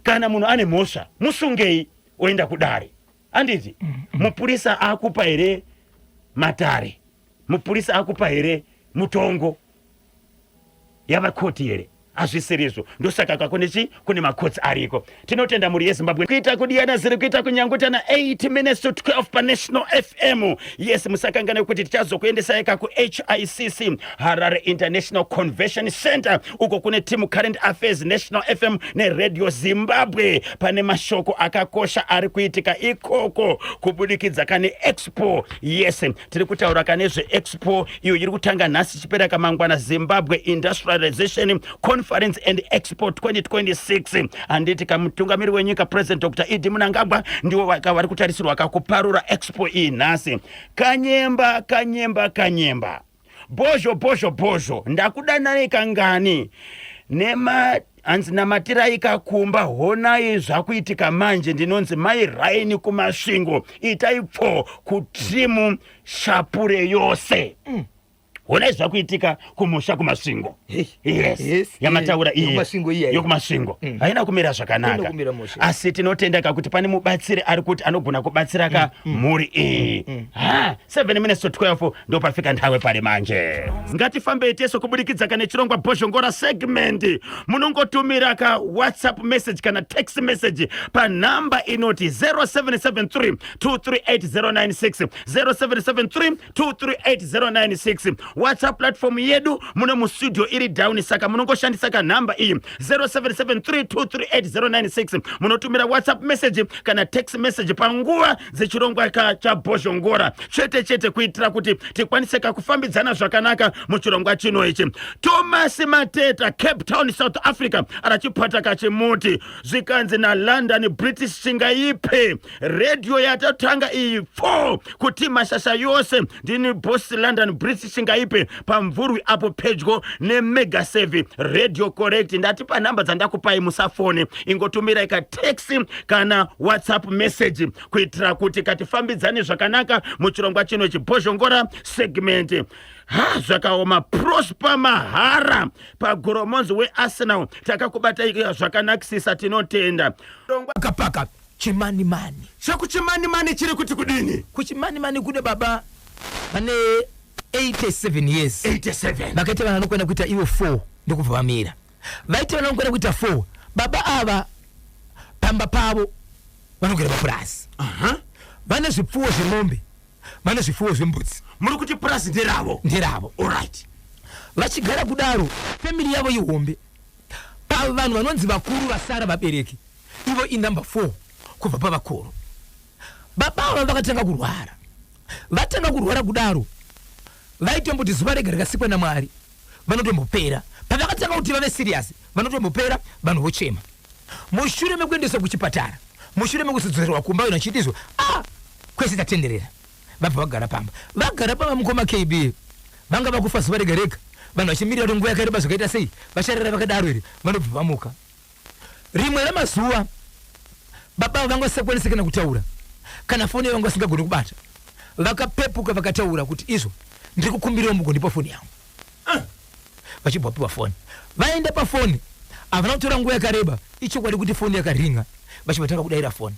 kana munhu ane mhosva musungei oenda kudare anditi mupurisa akupa here matare mupurisa akupa here mutongo yavakoti here hazvisiri izvo ndosaka kakonechi kune makotsi ariko tinotenda muri yeZimbabwe kuita kudiyana ziri kuita kunyangutana 8 minutes to 12 paNational FM musakangane kuti tichazokuendesai ku HICC Harare International Convention Center uko kune team Current Affairs National FM neRadio Zimbabwe pane mashoko akakosha ari kuitika ikoko kubudikidza kane expo tiri kutaura kane expo iyo iri kutanga nhasi chipera kamangwana Zimbabwe Industrialization Conference and Expo 2026 anditi kamutungamiri wenyika President Dr. Idi Mnangagwa ndiwo vari kutarisirwa kakuparura expo iyi nhasi kanyemba Bojo ndakudana kangani anzi namatira ikakumba honai zvakuitika manje ndinonzi mai Raini kumasvingo itai pfo kutimu Shapure yose honai zvakuitika kumusha kumasvingo. Yes. Yamataura iyi yokumasvingo haina kumira zvakanaka asi tinotenda kuti pane mubatsiri ari kuti anogona kubatsira ka mhuri iyi. 7 minutes to 12 ndo pafika nthawe pari manje. Ngatifambe teso kubudikidza kana chirongwa Bhozhongora segment. Munongotumira ka WhatsApp message kana text message pa namba inoti 0773 238096 0773 238096. WhatsApp platform yedu muno mu studio iri down saka munongoshandisa ka namba iyi 0773238096 munotumira WhatsApp message kana text message panguva dzechirongwa cha Bhozhongora chete kuitira kuti tikwanise kufambidzana zvakanaka muchirongwa chino ichi. Thomas Mateta, Cape Town, South Africa, arachipata kachimuti zvikanzi na London British chingaipe radio yatatanga iyi 4 kuti mashasha yose ndini boss London British chingaipe pamvurwi apo pedyo ne Mega Save Radio Correct. Ndati pa namba dzandakupai musafone ingotumira ika text kana WhatsApp message kuitira kuti katifambidzane zvakanaka muchirongwa chino Bhozhongora segment. Zvakaoma Prosper Mahara pagoromonzi weArsenal takakubata zvakanakisisa tinotenda. Kapaka chimanimani chakuchimanimani chiri kuti kudini kuchimanimani kude baba pane 87 years 87 vakaite vanokwenda kuita ivo 4 ndokuvamira vaite vanokwenda kuita 4 baba ava pamba pavo vanogera mapurasi vane zvipfuwo zvemombe vane zvipfuwo zvembudzi. Muri kuti purasi nderavo. Alright. Vachigara kudaro family yavo ihombe pa vanhu vanonzi vakuru vasara vabereki ivo inamba 4 kubva pavakuru. Baba ava vakatanga kurwara kudaro vaitomboti zuva rega rikasikwa naMwari vanotombopera pavakatanga kuti vave serious vanotombopera vanhu vochema mushure mekuendeswa kuchipatara mushure mekuzodzorerwa kumba ino chitizo kwese tatenderera vagara pamba mukoma KB vanga vakufa zuva rega rega vanhu vachimirira kuti nguva yakareba zvakaita sei vacharera vakadaro ere vanobva vamuka. Rimwe ramazuva baba vangasakwanisa kana kutaura kana foni yavo vasingagoni kubata vakapepuka vakataura kuti izvo ndiri kukumbirawo mugondipa foni yangu vachibva piwa foni vaenda pafoni havana kutora nguva yakareba ichokwadi kuti foni yakaringa vachivatanga kudaira foni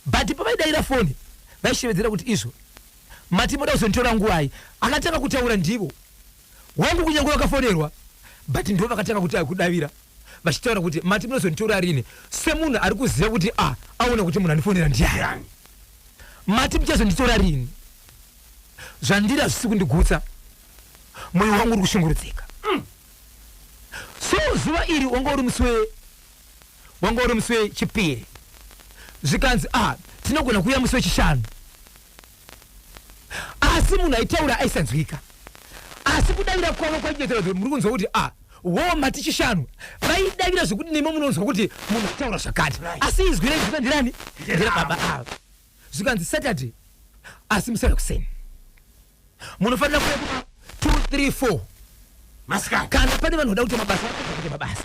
but pavaidaira foni vaishevedzera kuti izvo mati moda kuzonditora nguwai akatanga kutaura ndivo wangu kunyange vakafonerwa but ndo vakatanga kuti kudavira vachitaura kuti mati munozonditora rini semunhu ari kuziva kuti aona kuti munhu andifonera ndiani mati muchazonditora rini zvandira zvisi kundigutsa mwoyo wangu uri kushungurudzika. So zuva iri wanga uri musi wechipiri zvikanzi tinogona kuuya musi wechishanu asi munhu aitaura aisanzwika asi kudavira kwavo kwaidetera kuti muri kunzwa kuti mati chishanu vaidavira zvekuti nemo munonzwa kuti munhu ataura zvakati asi izwi reizvika ndirani nderababa ava zvikanzi Saturday asi musara kuseni munofanira kuya 2 3 4 masikati kana pane vanhu voda kuti mabasa kuti mabasa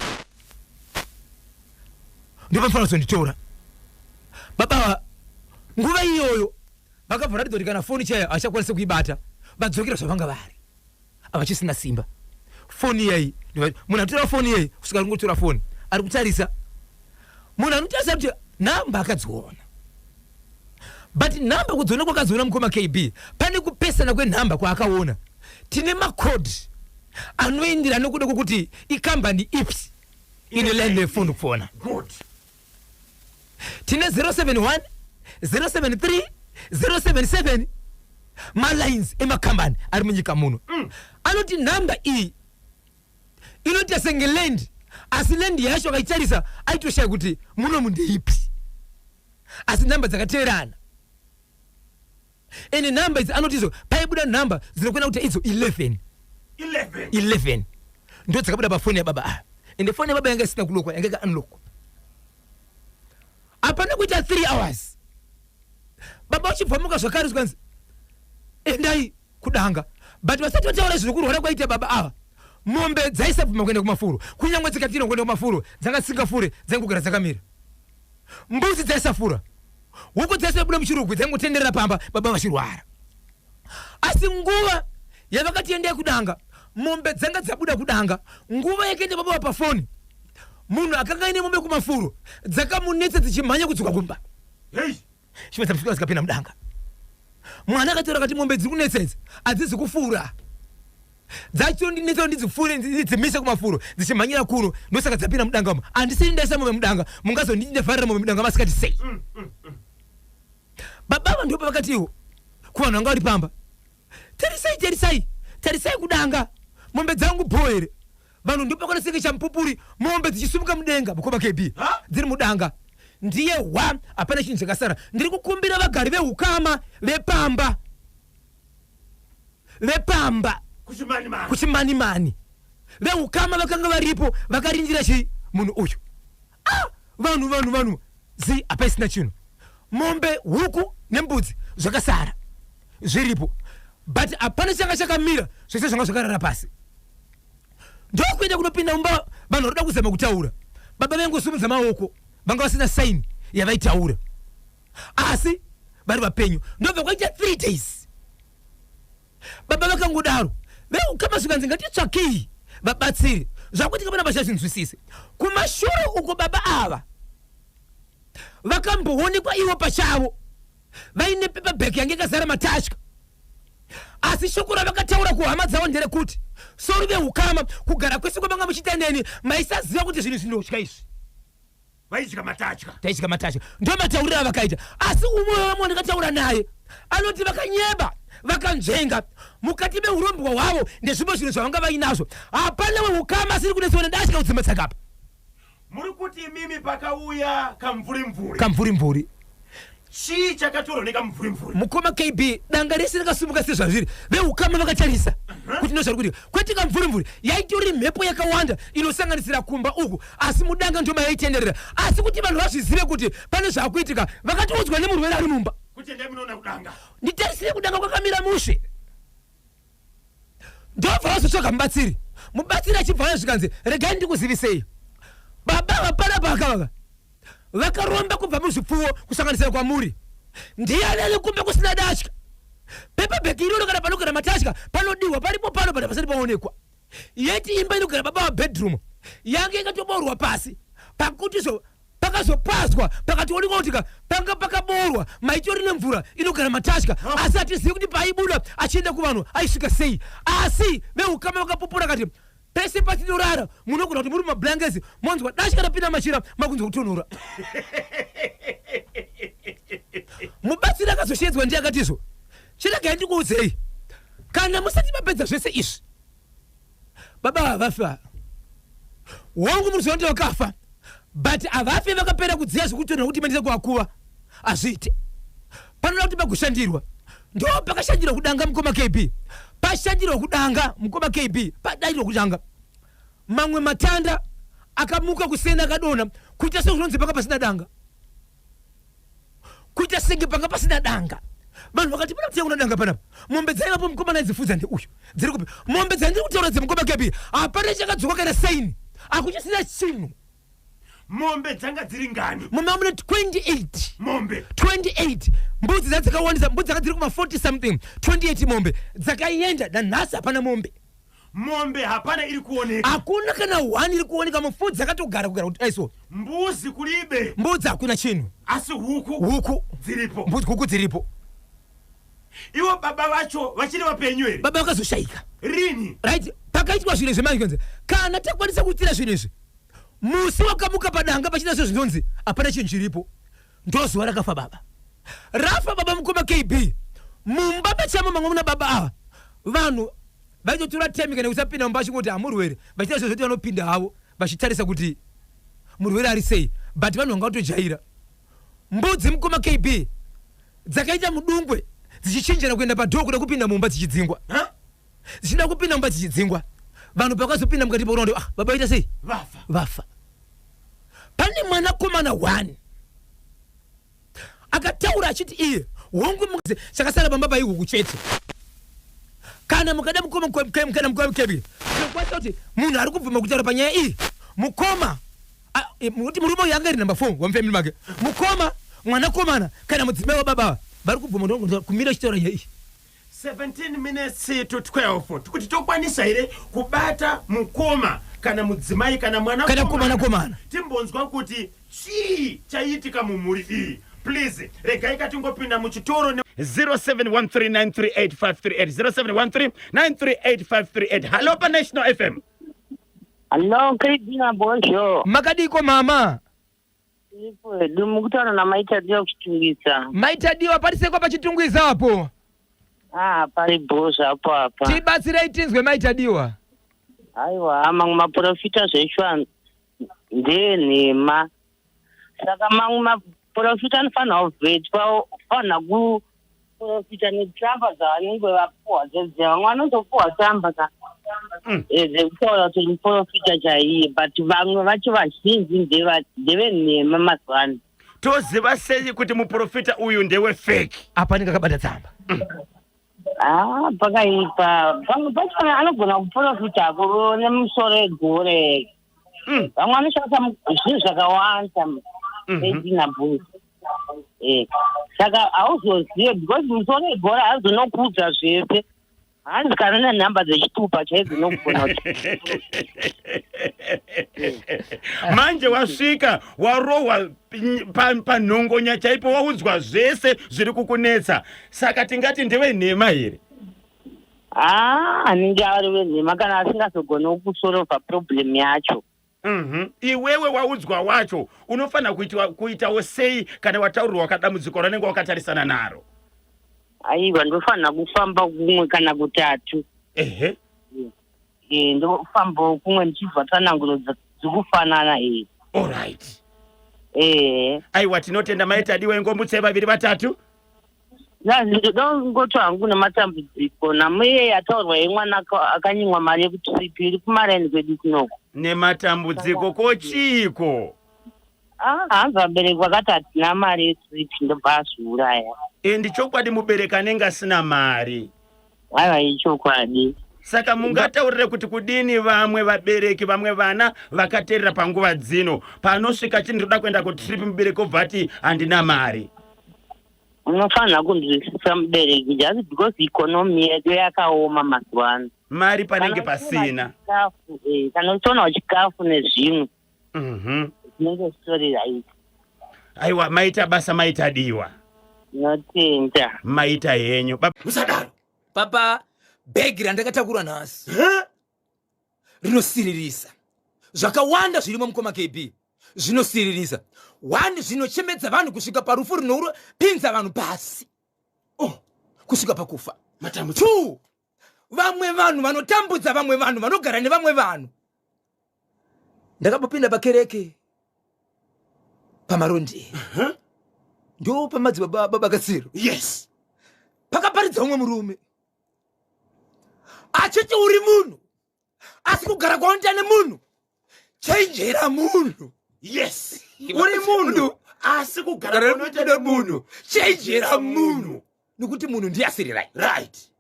ndopanofanira kuzonditora baba nguva iyoyo vakabva ratidza kuti kana foni chayo achakwanisa kuibata vadzokera zvavanga vari avachisina simba. Foni iyai munhu anotora foni iyai kusvika ringotora foni ari kutarisa munhu anotarisa kuti namba akadziona but namba kudziona kwakadziona mukoma KB pane kupesana kwenhamba kwaakaona tine makodhi anoindira nokuda kwokuti ikambani ipi ine line yefoni kufona tine 071 073 077 malines emakambani ari munyika muno anoti namba iyi inoti asenge land asi land yacho akaitarisa aitoshaya kuti muno mundeipi asi namba dzakateerana ene namba idzi anotizo paibuda namba dzinokwenda kuti idzo 11 ndo dzakabuda pafoni yababa ende foni yababa yanga isina kulokwa yanga ka unlock apana kuita 3 hours baba uchibvamuka zvakare zvikanzi endai kudanga but vasati vataura zvikuru hora kwaita baba mombe dzaisabvuma kuenda kumafuro kunyangwe dzikatira kuenda kumafuro dzangasingafure dzangogara dzakamira mbuzi dzaisafura huku dzaisabuda muchirugwi dzangotenderera pamba baba vachirwara asi nguva yavakatiendea kudanga mombe dzanga dzabuda kudanga nguva yakaenda baba pafoni munhu akanga aine mombe kumafuro dzakamunetsa dzichimhanya kudzoka kumba chimwe dzapfika dzikapinda mudanga mwana akataura kuti mombe dziri kunetsa idzi hadzizi kufura dzachondinetsa ndidzifure ndidzimise kumafuro dzichimhanyira kuno ndosaka dzapinda mudanga umo handisini ndaisa mombe mudanga mungazondivharira mombe mudanga masikati sei baba ndipo vakatiwo kuvanhu vanga vari pamba tarisai kudanga mombe dzangu bhoere vanhu ndipo vakanosenga chamupupuri mombe dzichisumuka mudenga mukoma KB dziri mudanga ndiye hapana chinhu chakasara ndiri kukumbira vagari vehukama vepamba kuchimanimani vehukama vakanga varipo vakarindira munhu uyu vanhu hapaisina chinhu mombe huku nembudzi zvakasara zviripo but hapana changa chakamira zvese zvanga zvakarara pasi ndokuenda kunopinda mumba vanhu varoda kuzama kutaura baba vengosumudza maoko vanga vasina saini yavaitaura asi vari vapenyu ndobva kwaita 3 days baba vakangodaro veukama zvikanzi ngatitsvakei vabatsiri zvakuitika pana vachazvinzwisise kumashure uko baba ava vakamboonekwa ivo pachavo vaine pepabheki yange ikazara matatya asi shoko ravakataura kuhama dzavo nderekuti sori vehukama kugara kwese kwavanga muchitendeni maisaziva kuti zvinhu zvinotya izvi taitya matatya ndo matauriro avakaita asi umwe wavamwe ndakataura naye anoti vakanyeba vakanzvenga mukati meurombwa hwavo ndezvimwe zvinhu zvavanga vainazvo hapana wehukama asiri kunetsiona ndasvika kudzima tsakapa muri kuti imimi pakauya kamvuri chii chakatorwa nekamvuri mukoma KB danga rese rakasumuka sezvazviri vehukama vakatarisa kuti ndozvari kuti kwete kamvuri yaitori mhepo yakawanda inosanganisira kumba uku asi mudanga ndoma yaitenderera asi kuti vanhu vazvizive kuti pane zvakuitika vakatoudzwa nemurwere ari mumba kuti ndai munoona kudanga nditarisire kudanga kwakamira mushe ndobva vazotsvaga mubatsiri achibva zvikanzi regai ndikuzivisei baba vapana pakavaka vakaromba kubva muzvipfuwo kusanganisira kwamuri ndiani ali kumbe kusina datya pepabheki iroro kana panogara matatya panodiwa paripo pano pana pasati paonekwa yeti imba inogara baba wabedroom yange ikatoborwa pasi pakutizo pakazopaswa pakatoonekwa kuti panga pakaborwa maitori nemvura inogara matatya asi hatizivi kuti paibuda achienda kuvanhu aisvika sei asi vehukama vakapupura kati pese patinorara munogona kuti muri mablankets monzwa datya rapinda machira makunzwa kutonhora mubatsiri akazoshedzwa ndiye akatizvo chiragai ndikuudzei kana musati mapedza zvese izvi baba havafa wangu munhu zvonoti vakafa but havafe vakapera kudziya zvekutonhora kuti mandise kuvakuva hazviite panoda kuti pagoshandirwa ndo pakashandirwa kudanga mukoma KB pashandirwa kudanga mukoma KB padairwa kudanga mamwe matanda akamuka kusena akadonha kuita sezvinonzi panga pasina danga kuita senge panga pasina danga vanhu vakati pana kuti kuna danga panapa mombe dzaivapo mukoma naidzifudza ndeuyu dziri kupi mombe dzandiri kutaura dzemukoma KB hapana chakadzoka kana saini akuchasina chinhu mombe dzanga dziri ngani mombe amune 28 mombe 28 mbudzi dzadzakawandisa mbudzi dzanga dziri kuma 40 something 28 mombe dzakaenda nanhasi hapana mombe hapana iri kuoneka hakuna kana 1 iri kuoneka mufudzi akatogara kugara kuti aiso mbuzi kulibe mbudzi hakuna chinhu asi huku dziripo mbudzi huku dziripo iwo baba vacho vachiri vapenyu here baba vakazoshaika rini right pakaitwa zvinhu zvemanje kwenze kana takwanisa kuitira zvinhu izvi musi wakamuka padanga pachina zvinonzi hapana chinhu chiripo ndozuva rakafa baba rafa baba mukoma KB mumba pachamo mamwe muna baba ava vanhu vaitotora temi kana kusapinda mumba achingoti hamurwere vachita zvozvoti vanopinda havo vachitarisa kuti murwere ari sei but vanhu vanga vatojaira mbudzi mukoma KB dzakaita mudungwe dzichichinjana kuenda padhoo kuda kupinda mumba dzichidzingwa dzichida kupinda mumba dzichidzingwa vanhu pakazopinda mukati paunondo baba vaita sei vafa pane mwanakomana 1 akataura achiti iye hongu chakasara pamba paihuku chete kana mukada mukoma kana mukoma kebi kwasa kuti munhu ari kubvuma kutaura panyaya iyi mukoma muti murume yanga iri number 4 wamfamily make mukoma mwana komana kana mudzimai wababa vari kubvuma kumira chitaura nyaya iyi 17 minutes to 12 kuti tokwanisa here kubata mukoma kana mudzimai kana mwana kana komana timbonzwa kuti chii chaitika mumhuri iyi. Please regai katingopinda muchitoro 0713938538 0713938538. Hello pa National FM. Hello Christina Bonjour. Makadiko mama. Ipo dumukutana na Maitadiwa kuchitungisa. Maitadiwa patiseko pachitungwiza hapo. Pari boss hapo hapa. Tibatsira itinzwe Maitadiwa. Aiwa amang maprofita zveshwan ndenhema. Saka mangu maprofita anofana kubvetwa fana ku profita netsamba dzavanenge vapuwa dzedze vamwe vanotopuwa tsamba ka dzekutaura kuti muprofita chaiye but vamwe vacho vazhinji ndevenhema mazuva ano. Toziva sei kuti muprofita uyu ndewe fake? Apanenge akabata tsamba. Pakaipa pamwe pacho anogona kuprofita nemusoro egore. Vamwe vanoshandisa zvinhu zvakawanda Christina Bonjour. Saka hauzozive because musoro egore haazonokudza zvese. Hanzi kana nenhamba dzechitupa chaidzo nokugona manje wasvika warohwa panhongonya chaipo waudzwa zvese zviri kukunetsa, saka tingati ndewe nhema here? Anenge ari wenhema kana asingazogona kusolva problem yacho. Iwewe waudzwa wacho unofana kuitawo sei kana wataurirwa wakadambudziko ranenge wakatarisana naro? Aiwa ndofana kufamba kumwe kana kutatu. Ndofamba kumwe ndichibva tsananguro dzikufanana Alright. Aiwa tinotenda Maitadiwa ngombutse vaviri vatatu. Ndongoti hangu nematambudziko namuye yataurwa yemwana akanyimwa mari yekutrip iri kumareni kwedu kunoko. Nematambudziko kochiko? Hanzi vabereki vakati hatina mari yetrip ndobva azviuraya. Ndichokwadi mubereki anenge asina mari? Aiwa ichokwadi. Saka mungataurire kuti kudini vamwe vabereki vamwe vana vakateerera panguva dzino panosvika chindoda kuenda kutrip mubereki obva ati handina mari? Unofanira kunzwisisa mubereki just because ikonomi yedu yakaoma mazuva ano. Mari panenge pasina. Kana uchionawo chikafu nezvimwe zvinenge zvitori right. Aiwa maita basa Maitadiwa. Notenda. Maita henyu. Musadaro. Papa begi randakatakura nhasi rinosiririsa. Zvakawanda zvirimo mukoma KB zvinosiririsa. 1 zvinochemedza vanhu kusvika parufu rinopinza vanhu pasi. Kusvika pakufa. 2 vamwe vanhu vanotambudza vamwe vanhu vanogara nevamwe vanhu. Ndakambopinda pakereke pamarondi. Ndo pamadzi baba Katsiro. Yes. Pakaparidza umwe murume achiti uri munhu asi kugara kwaunta nemunhu chenjera munhu. Yes. Uri munhu asi kugara kwaunta nemunhu chenjera munhu. Nekuti munhu ndiye asiri right.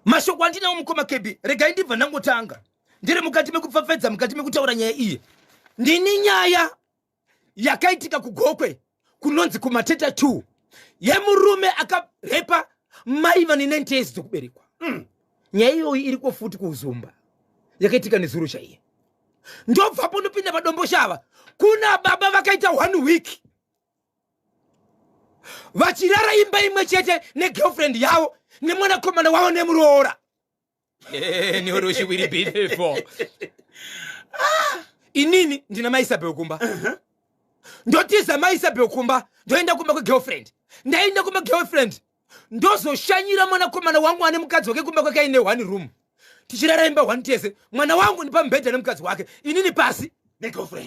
Mashoko andinawo mukoma KB regai ndibva ndangotanga ndiri mukati mekupfapfedza mukati mekutaura nyaya iyi. Ndini nyaya yakaitika kuGokwe kunonzi kumateta 2 yemurume akarepa mai vane 90 years dzokuberekwa. Nyaya iyoyi iriko futi kuZumba yakaitika nezuro chaiye. Ndobvapo ndopinda padombo shava kuna baba vakaita 1 week vachirara imba imwe chete negirlfriend yavo nemwanakomana wavo nemuroora. Nioroshi will be there for. Inini ndina Maisabe Okumba. Ndotiza Maisabe Okumba ndoenda kumba kwa girlfriend. Ndaenda kumba girlfriend ndozoshanyira mwanakomana wangu ane mukadzi wake kumba kwake ine 1 room. Tichirara imba 1 tese mwana wangu ni pambedha nemukadzi wake inini pasi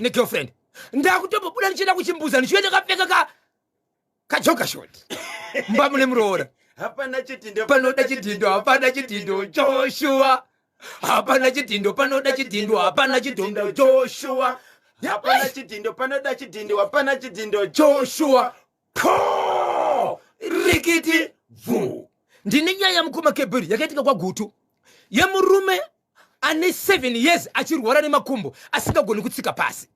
negirlfriend. Ndakutobobuda ndichienda kuchimbuza ndichienda kapfeka kajoka short. Mbamu nemuroora. Hapana chitindo panoda chitindo hapana chitindo Joshua. Hapana chitindo panoda chitindo hapana chitindo Joshua. Hapana chitindo panoda chitindo hapana chitindo Joshua. Ko rikiti vu ndine nyaya mukoma kebheri yakaitika kwagutu yemurume ane 7 years achirwara nemakumbo asingagoni kutsika pasi.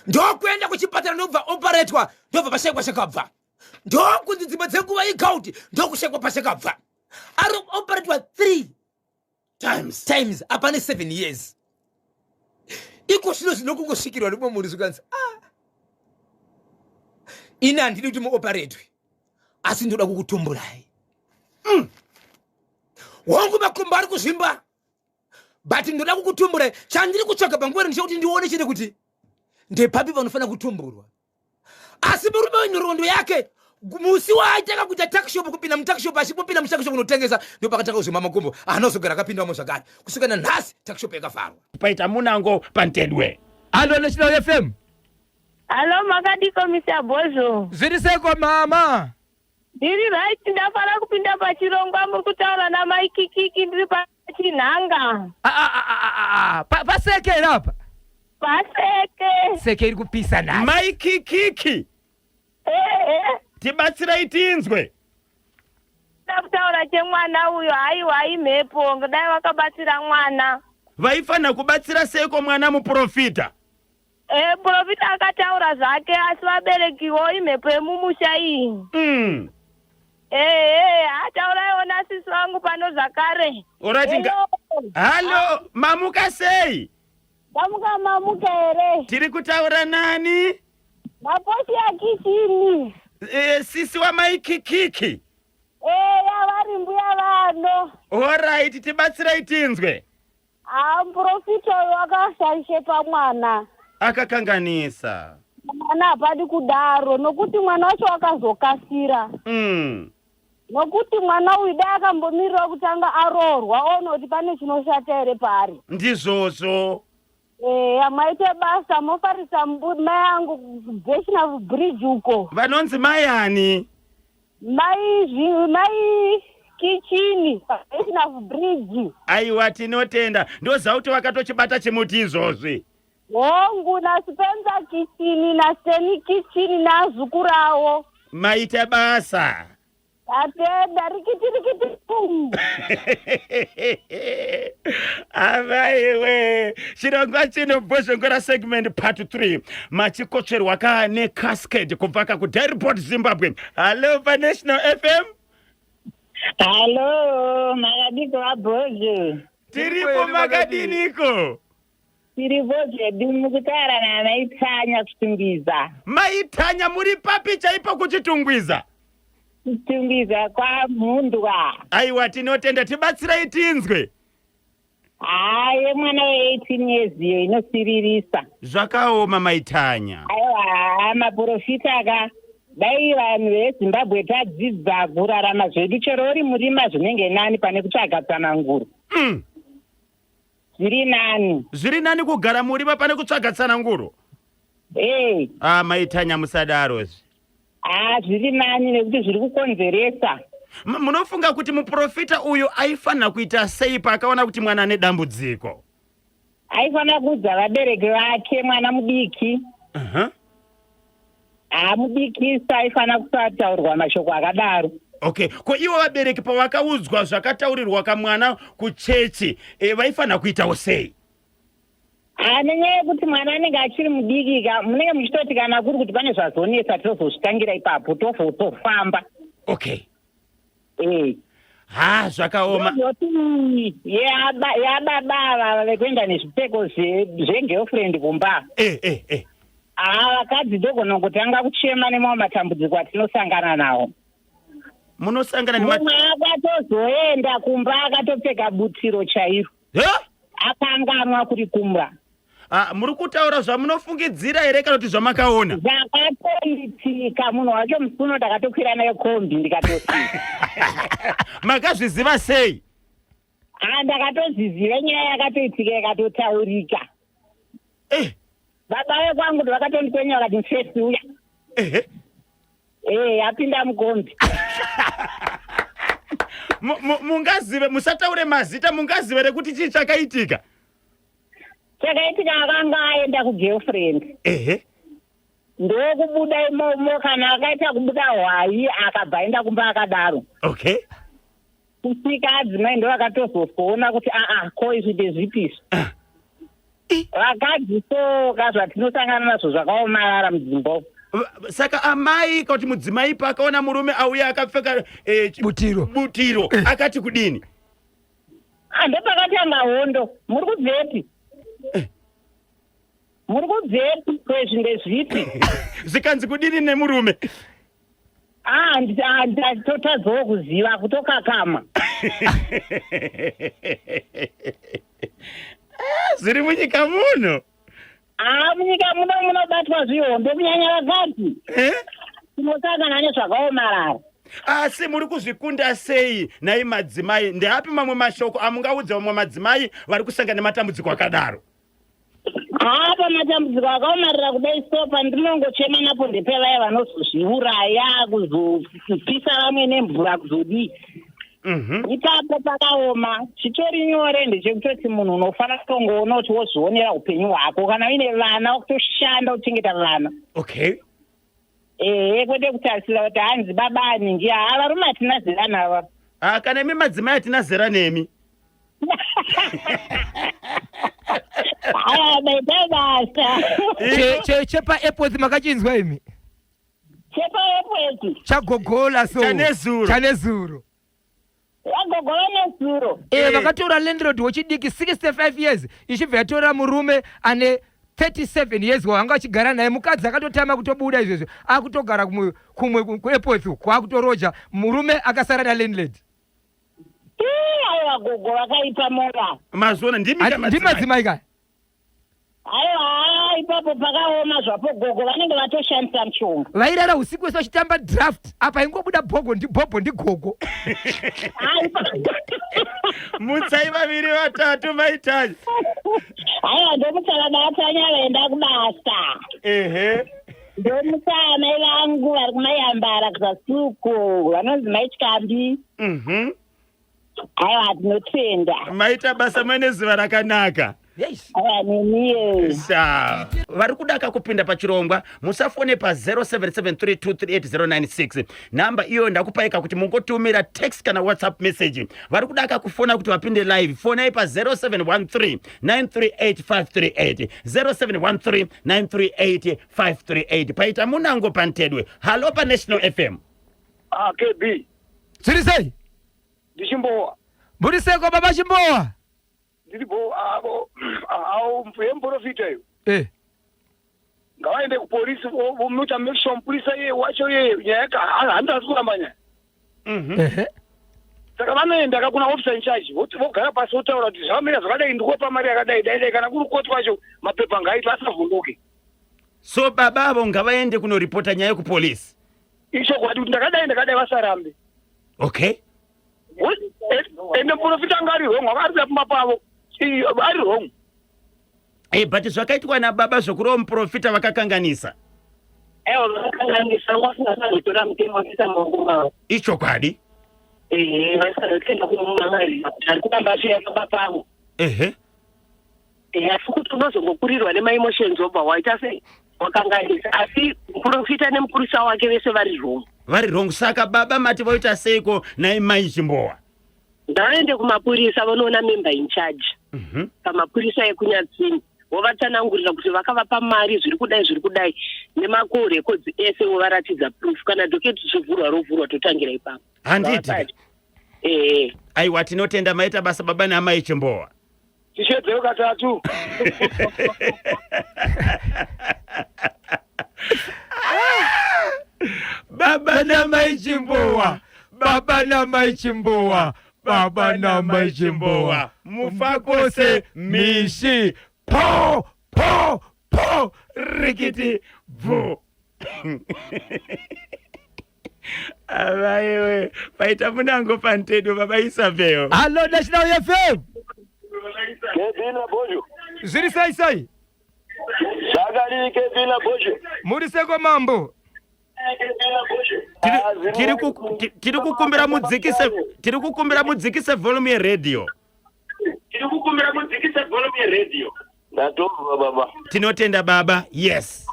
Ndokuenda kuchipatara ndobva operatwa ndobva pashekwa shakabva. Ndokunzi dzimwe dzenguva igauti ndokushekwa pashakabva. Ari operatwa 3 times apane 7 years. Iko zvino zvinokungosvikirwa nemwe munhu zvikanzi ine handidi kuti muoperetwe asi ndoda kukutumburai. Wangu makumbo ari kuzvimba but ndoda kukutumburai. Chandiri kutsvaga panguva ndechekuti ndione chiri kuti ndepapi panofanira kutumburwa. Asi murume wenhoroondo yake musi waaitaka kuita takshop kupinda mutakshop achipopinda mutakshop kunotengesa ndo pakataka kuzvima makumbo anozogara akapindamo zvakare kusvika nanhasi takshop yakavharwa. Paita munango pantedwe. Halo National FM. Halo makadiko Mr. Bozo. Zviri seko mama? Ndiri right ndafara kupinda pachirongwa muri kutaura namaikikiki ndiri pachinhanga. Paseke apa? Paseke. Seke iri kupisa naye. Maikikiki. Tibatsirai tinzwe. Ndakutaura chemwana uyo haiwa imhepo ngodai wakabatsira mwana. Vaifana kubatsira seko mwana muprofita. Profita akataura zvake asi vaberekiwo imhepo yemumusha iyi. Ataura iwona sisi wangu pano zvakare. Alright. Halo, mamuka sei? Mamuka here. Tiri kutaura nani? Maposi ya kichini. Sisi wa maikikiki. Vari mbuya vano. Alright, tibatsirai tinzwe. Profita wakashaishe pamwana. Akakanganisa. Mwana hapadi kudaro nokuti mwana wacho wakazokasira. Nokuti mwana uyu dai akambomirira kutanga aroorwa oona kuti pane chinoshata here pari. Ndizvozvo. Maite basa mofarisa mai angu National Bridge uko. Vanonzi mai ani? Mai kichini National Bridge. Aiwa tinotenda. Ndozauti wakatochibata chimuti izvozvi. Hongu naSpencer kichini naSteny kichini nazukurawo. Maite basa. Atenda rikiti pum. Avaiwe. Chirongwa chino Bozongora segment part 3. Machikocherwa kane cascade kubvaka ku Delport Zimbabwe. Hello pa National FM. Hello, makadiko abozo. Tiripo makadiniko. Tiriboje dimukutara na maitanya kutungiza. Maitanya muri papi chaipo kuchitungwiza. Kutungiza kwa mundwa. Aiwa tinotenda tibatsirai tinzwe. Mwana we 18 years iyo inosiririsa. Zvakaoma maitanya. Aiwa maprofita dai vanhu veZimbabwe tadzidza kurarama zvedu chero uri murima zvinenge nani pane kutsvaga tsananguro. Zviri nani kugara murima pane kutsvaga tsananguro. Maitanya musadarozve. Zviri nani nekuti zviri kukonzeresa. Munofunga kuti muprofita uyu aifanira kuita sei paakaona kuti mwana ane dambudziko? Aifanira kuudza vabereki vake mwana mudiki. Mudiki aifanira kusataurwa mashoko akadaro. Okay, ko ivo vabereki pavakaudzwa zvakataurirwa kamwana kuchechi, vaifanira kuitawo sei? Nenyaya yekuti mwana anenge achiri mudiki munenge muchitoti kana kuri kuti pane zvazonesa tozozvitangira ipapo tofamba. Okay. Zvakaoma. Yababa vekuenda nezvipfeko zvegirlfriend kumba. Vakadzi ndogona kutanga kuchema nemamwe matambudziko atinosangana nawo. Munosangana mumwe akatozoenda kumba akatopfeka butiro chairo. Akanganwa kuri kumba. Muri kutaura zvamunofungidzira here kana kuti zvamakaona? Zvakatoitika, munhu wacho musuno ndakatokwira naye kombi ndikatosika. Makazviziva sei? Ndakatoziziva nyaya yakatoitika ikatotaurika. Baba vekwangu vakatondipenya vakati mfesi uya. Apinda mukombi. Mungazive, musataure mazita, mungazive rekuti chii chakaitika? Chakaitika akanga aenda kugirlfriend. ndokubuda imomo kana akaita kubuda hwai akabva aenda kumba akadaro. Okay. Kusvika adzimai ndo vakatozofoona kuti ko izvi ndezvipisvo. Vakadzi soka zvatinosangana nazvo zvakaomarara mudzimba. Saka amai kuti mudzimai pakaona murume auya akapfeka butiro akati kudini? Ndopakatanga hondo. Muri kubvepi? Muri kubvepi kwezvi ndezvipi? Zvikanzi kudini nemurume? Ndatotadziwo kuziva kutokakama. Zviri munyika muno? Munyika muno munobatwa zvihombe kunyanya vakadzi. Tinosangana nezvakaomarara. Asi muri kuzvikunda sei nai madzimai? Ndeapi mamwe mashoko amungaudza vamwe madzimai vari kusangana nematambudziko akadaro? Pamatambudziko akaomarara kudai so pandinongochema napo ndepevaya vanozozviuraya kuzopisa vamwe nemvura kuzodii. Ipapo pakaoma. Chitori nyore ndechekutoti munhu unofanira kutongoona kuti wozvionera upenyu hwako kana uine vana wakutoshanda kuchengeta vana. Okay. Kwete kutarisira kuti hanzi baba aningi varume hatina zera nava. Kana imi madzimai hatina zera nemi. Baita basa. Chepa airport makachinzwa imi? Chepa airport. Chagogola so. Chanezuro. Wagogola nezuro. Vakatora landlord wechidiki 65 years. Ichibva yatora murume ane 37 years wanga achigara naye. Mukadzi akatotama kutobuda izvezvo. Akutogara kumwe kuairport kwakutoroja. Murume akasara nalandlord. Aiwa gogo vakaipa mora. Mazona ndimi madzimai kaya. Aiwa ipapo pakaoma zvapo gogo vanenge vatoshandisa mushonga. Vairara usiku wese vachitamba draft apa ingobuda bhobho ndigogo. Mutsai vaviri vatatu maitaji. Aiwa ndomutsala vatanya vaenda kubasa. Ndomutsa mai vangu vari kumayambara kuzasuku vanonzi maichikambi. Aiwa tinotenda. Maita basa mane zuva rakanaka. Yes. Vari kudaka kupinda pachirongwa musafone pa 0773238096. Namba iyo ndakupaika kuti mungotumira text kana WhatsApp message. Vari kudaka kufona kuti vapinde live. Fonai pa 0713938538. 0713938538. Paita munango pantedwe. Halo pa National FM. KB. Sirisei. Ndishimbowa. Buriseko baba Chimbowa. Ndiripo mprofita yo. Ngawaende kupolisi vomuta make sure mpurisa ye wacho ye nyaka handa zikurambanya. Saka vanoenda kakuna officer in charge vogara pasi votaura kuti zvamira zvakadai ndikopa mari yakadai dai kana kuri koti kwacho mapepa ngaiti asavhunduke. So babavo ngavaende kunoripota nyaya kupolisi. Icho kwadi kuti ndakadai vasarambe. Okay. Ende mprofita ngari home vakarira pumapavo. Ari home. But zvakaitwa nababa zvokuro muprofita vakakanganisa. Vakakanganisa vasingasazotora mutemo wakuisa maoko mavo. Icho kwadi? Vasazotenda kumamari ari kuramba achiyaka bapavo. Asi kuti unozongokurirwa nemaemotions obva waita sei wakanganisa. Asi muprofita nemupurisa wake vese vari home. Vari wrong. Saka baba mati voita seiko naimai Chimbowa? Ndaende kumapurisa vanoona member in charge. Pamapurisa ekunyatsini vovatsanangurira kuti vakavapa mari zviri kudai nemakore records ese vovaratidza proof kana doketi chivhurwa rovhurwa totangira ipapo. Handiti. Aiwa tinotenda maita basa baba naamai Chimbowa. Tichedzero katatu. Baba naamai Chimbowa. Baba naamai Chimbowa. Baba naamai Chimbowa. Mufakose mishi. Po rikiti vo. Avaiwe paita munango pantedo baba Isabel. Hello National FM. Kevina Bojo. Zviri sai. Shagari Kevina Bojo. Muriseko mambo. Tiri kukumbira mudzikise volume yeredio. Ndatomba baba. Tinotenda baba. Yes.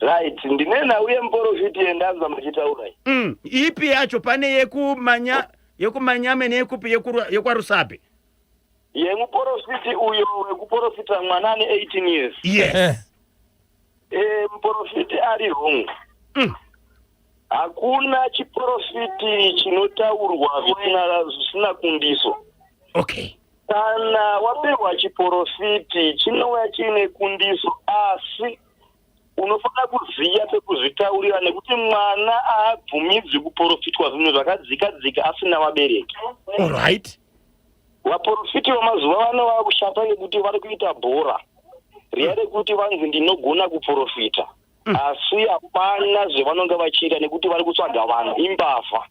Right, ndinena uye muprofiti yendanza muchitaura. Ipi yacho pane yekumanyame neyekupi yekwarusape? Muprofiti uyo wekuprofita mwana ane 18 years. Yes. Muprofiti ari wrong. Hakuna chiprofiti chinotaurwa zvisina kundiso. Okay. Kana wapewa chiprofiti chinouya chine kundiso, asi unofana kuziya pekuzvitaurira nekuti mwana haabvumidzwi kuprofitwa zvinhu zvakadzika asina vabereki. All right. Vaprofiti vamazuva vano vava kushata nekuti vari kuita bhora riya rekuti vanzi ndinogona kuprofita, asi hapana zvavanonga vachiita nekuti vari kutsvaga vanhu imbavha.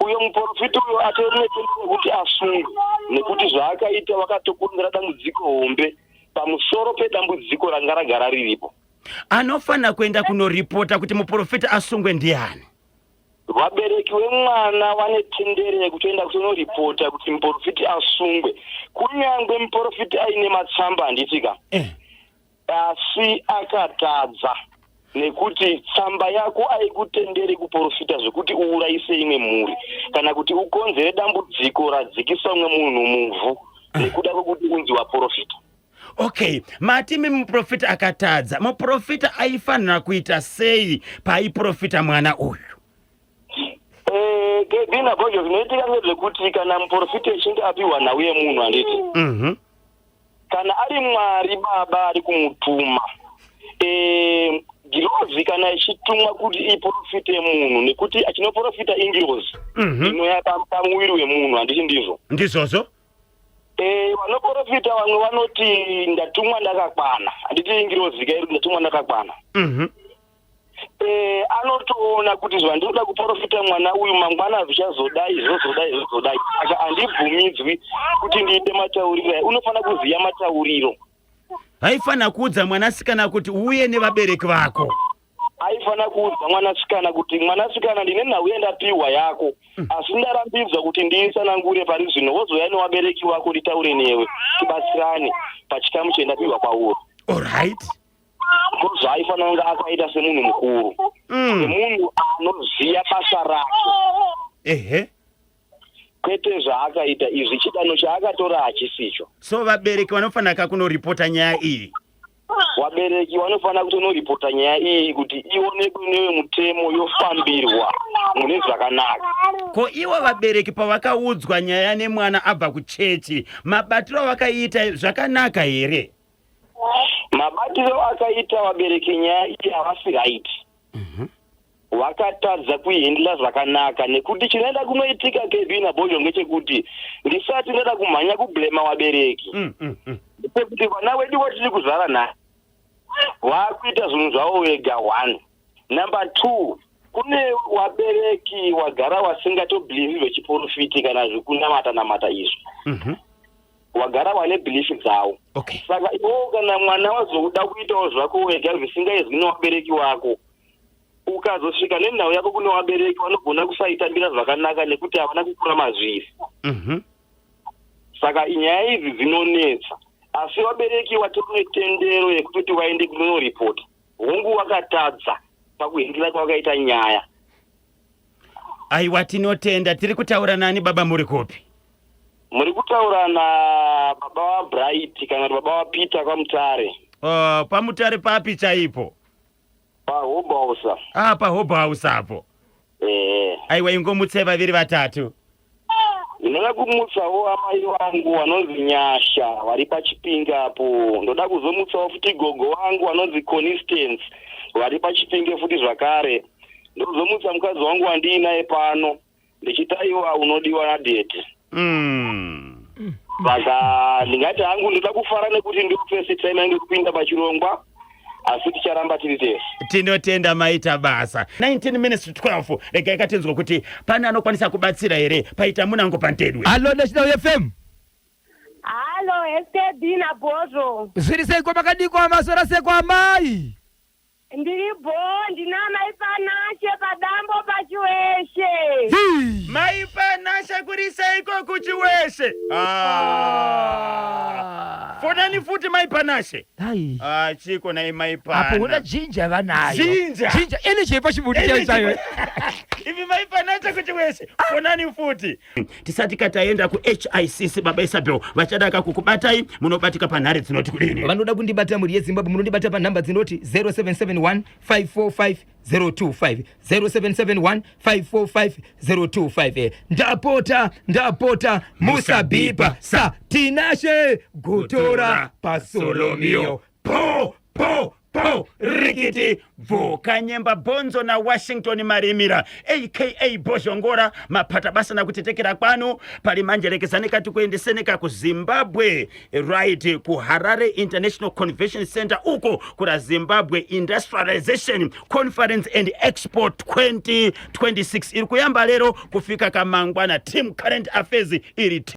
Uyo muprofiti uyo atori netendero yekuti asungwe nekuti zvaakaita vakatokonzera dambudziko hombe pamusoro pedambudziko ranga ragara riripo. Anofana kuenda kunoripota kuti muprofita asungwe ndiani? Vabereki vemwana vane tendere yekutoenda kunoripota kuti muprofiti asungwe, kunyange muprofiti aine matsamba handitika, asi akatadza nekuti tsamba yako haikutenderi kuprofita zvekuti uurayise imwe mhuri kana kuti ukonzere dambudziko radzikisa umwe munhu muvhu nekuda kwekuti unzi waprofita. Okay, matimi muprofita akatadza, muprofita aifanira kuita sei paiprofita mwana uyu? Kedina bojo zvinoitika ngezvekuti kana muprofita echinge apiwa nhau yemunhu handiti, kana ari Mwari Baba ari kumutuma, ngirozi kana ichitumwa kuti iprofite munhu nekuti achinoprofita ingirozi inoya pamuviri wemunhu, handiti ndizvo? Ndizvozvo. Vanoprofita vamwe vanoti ndatumwa ndakakwana, handiti ingirozi kairi ndatumwa ndakakwana. Anotoona kuti zvandinoda kuprofita mwana uyu mangwana zvichazodai zvozodai, saka handibvumidzwi kuti ndiite matauriro. Unofana kuziya matauriro. Haifana kuudza mwanasikana kuti uye nevabereki vako. Haifana kuudza mwanasikana kuti mwanasikana ndine nhau yendapiwa yako, asi ndarambidzwa kuti ndiisanangure pari zvino, wozouya nevabereki vako nditaure newe tibatsirane pachikamu chendapiwa kwauri. All right. Haifana kunge akaita semunhu mukuru, semunhu anoziya basa rake. Kwete zvaakaita izvi chidanho chaakatora hachisicho. So vabereki vanofanira kunoripota nyaya iyi. Vabereki vanofana kutonoripota nyaya iyi kuti ionekwe nevemutemo yofambirwa mune zvakanaka. Ko ivo vabereki pavakaudzwa nyaya nemwana abva kuchechi, mabatiro avakaita zvakanaka here? Mabatiro akaita vabereki nyaya iyi havasi right. Vakatadza kuihendela zvakanaka nekuti chinoenda kunoitika Kevina Bojo ngechekuti ndisati ndoda kumhanya kublema vabereki. Ndepekuti vana vedu vatiri kuzara naye vakuita zvinhu zvavo vega, 1. Number 2, kune vabereki vagara vasingatobhilivi vechiprofiti kana zvekunamata izvo. Vagara vane bhilifi dzavo. Saka iwo kana mwana wazoda kuitawo zvako wega zvisingaizwi nevabereki vako, ukazosvika nenhau yako kune vabereki vanogona kusaitambira zvakanaka nekuti havana kukura mazviri. Saka nyaya idzi dzinonetsa, asi vabereki vatori netendero yekutoti vaende kunoripota. Hongu vakatadza pakuhendela kwavakaita nyaya. Aiwa, tinotenda. Tiri kutaura nani baba, muri kupi? Muri kutaura na baba wa Bright kana baba wa Peter kwaMutare. Pamutare papi chaipo? PaHope House. PaHope House hapo. Aiwa, ingomutse vaviri vatatu. Ndinoda kumutsawo amai vangu vanonzi Nyasha vari paChipinge apo. Ndoda kuzomutsawo futi gogo wangu vanonzi Constance vari paChipinge futi zvakare. Ndozomutsa mukadzi wangu wandiinaye pano ndichitaiwa unodiwa naDhete. Saka ndingati hangu ndoda kufara nekuti ndio first time yangu kupinda pachirongwa, asi ticharamba tiri tese. Tinotenda maita basa. 19 minutes to 12. Rega ikatenzwa kuti pana anokwanisa kubatsira here paita munango pantedwe. Allo National FM. Halo, STD na Bozo. Zviri sei kwa makadiko amasora sekwa mai? Ndiribo ndina maipanashe padambo pachiweshe. maipanashe kurisa iko kuchiweshe. Fonani futi maipanashe. Hai. Chiko na maipana. Apo una jinja vanayo. Jinja ene chepa chibuti chaisayo. Ivi maipanashe kuchiweshe. Fonani futi. Tisati kataenda ku HICC baba Isabel vachadaka kukubatai munobatika panhare dzinoti kudini. Vanoda kundibata muri yeZimbabwe munondibata panhamba dzinoti 0771 545 025 0771 545 025. Ndapota musabipa sa tinashe gutora pasolomio po rikiti vukanyemba bonzo na Washington Marimira aka Bozhongora mapata basa na kutetekera kwanu pali manjerekezane kati kuendeseneka ku Zimbabwe right ku Harare International Convention Center uko kura Zimbabwe Industrialization Conference and Export 2026 iri kuyamba lero kufika kamangwana team current affairs iri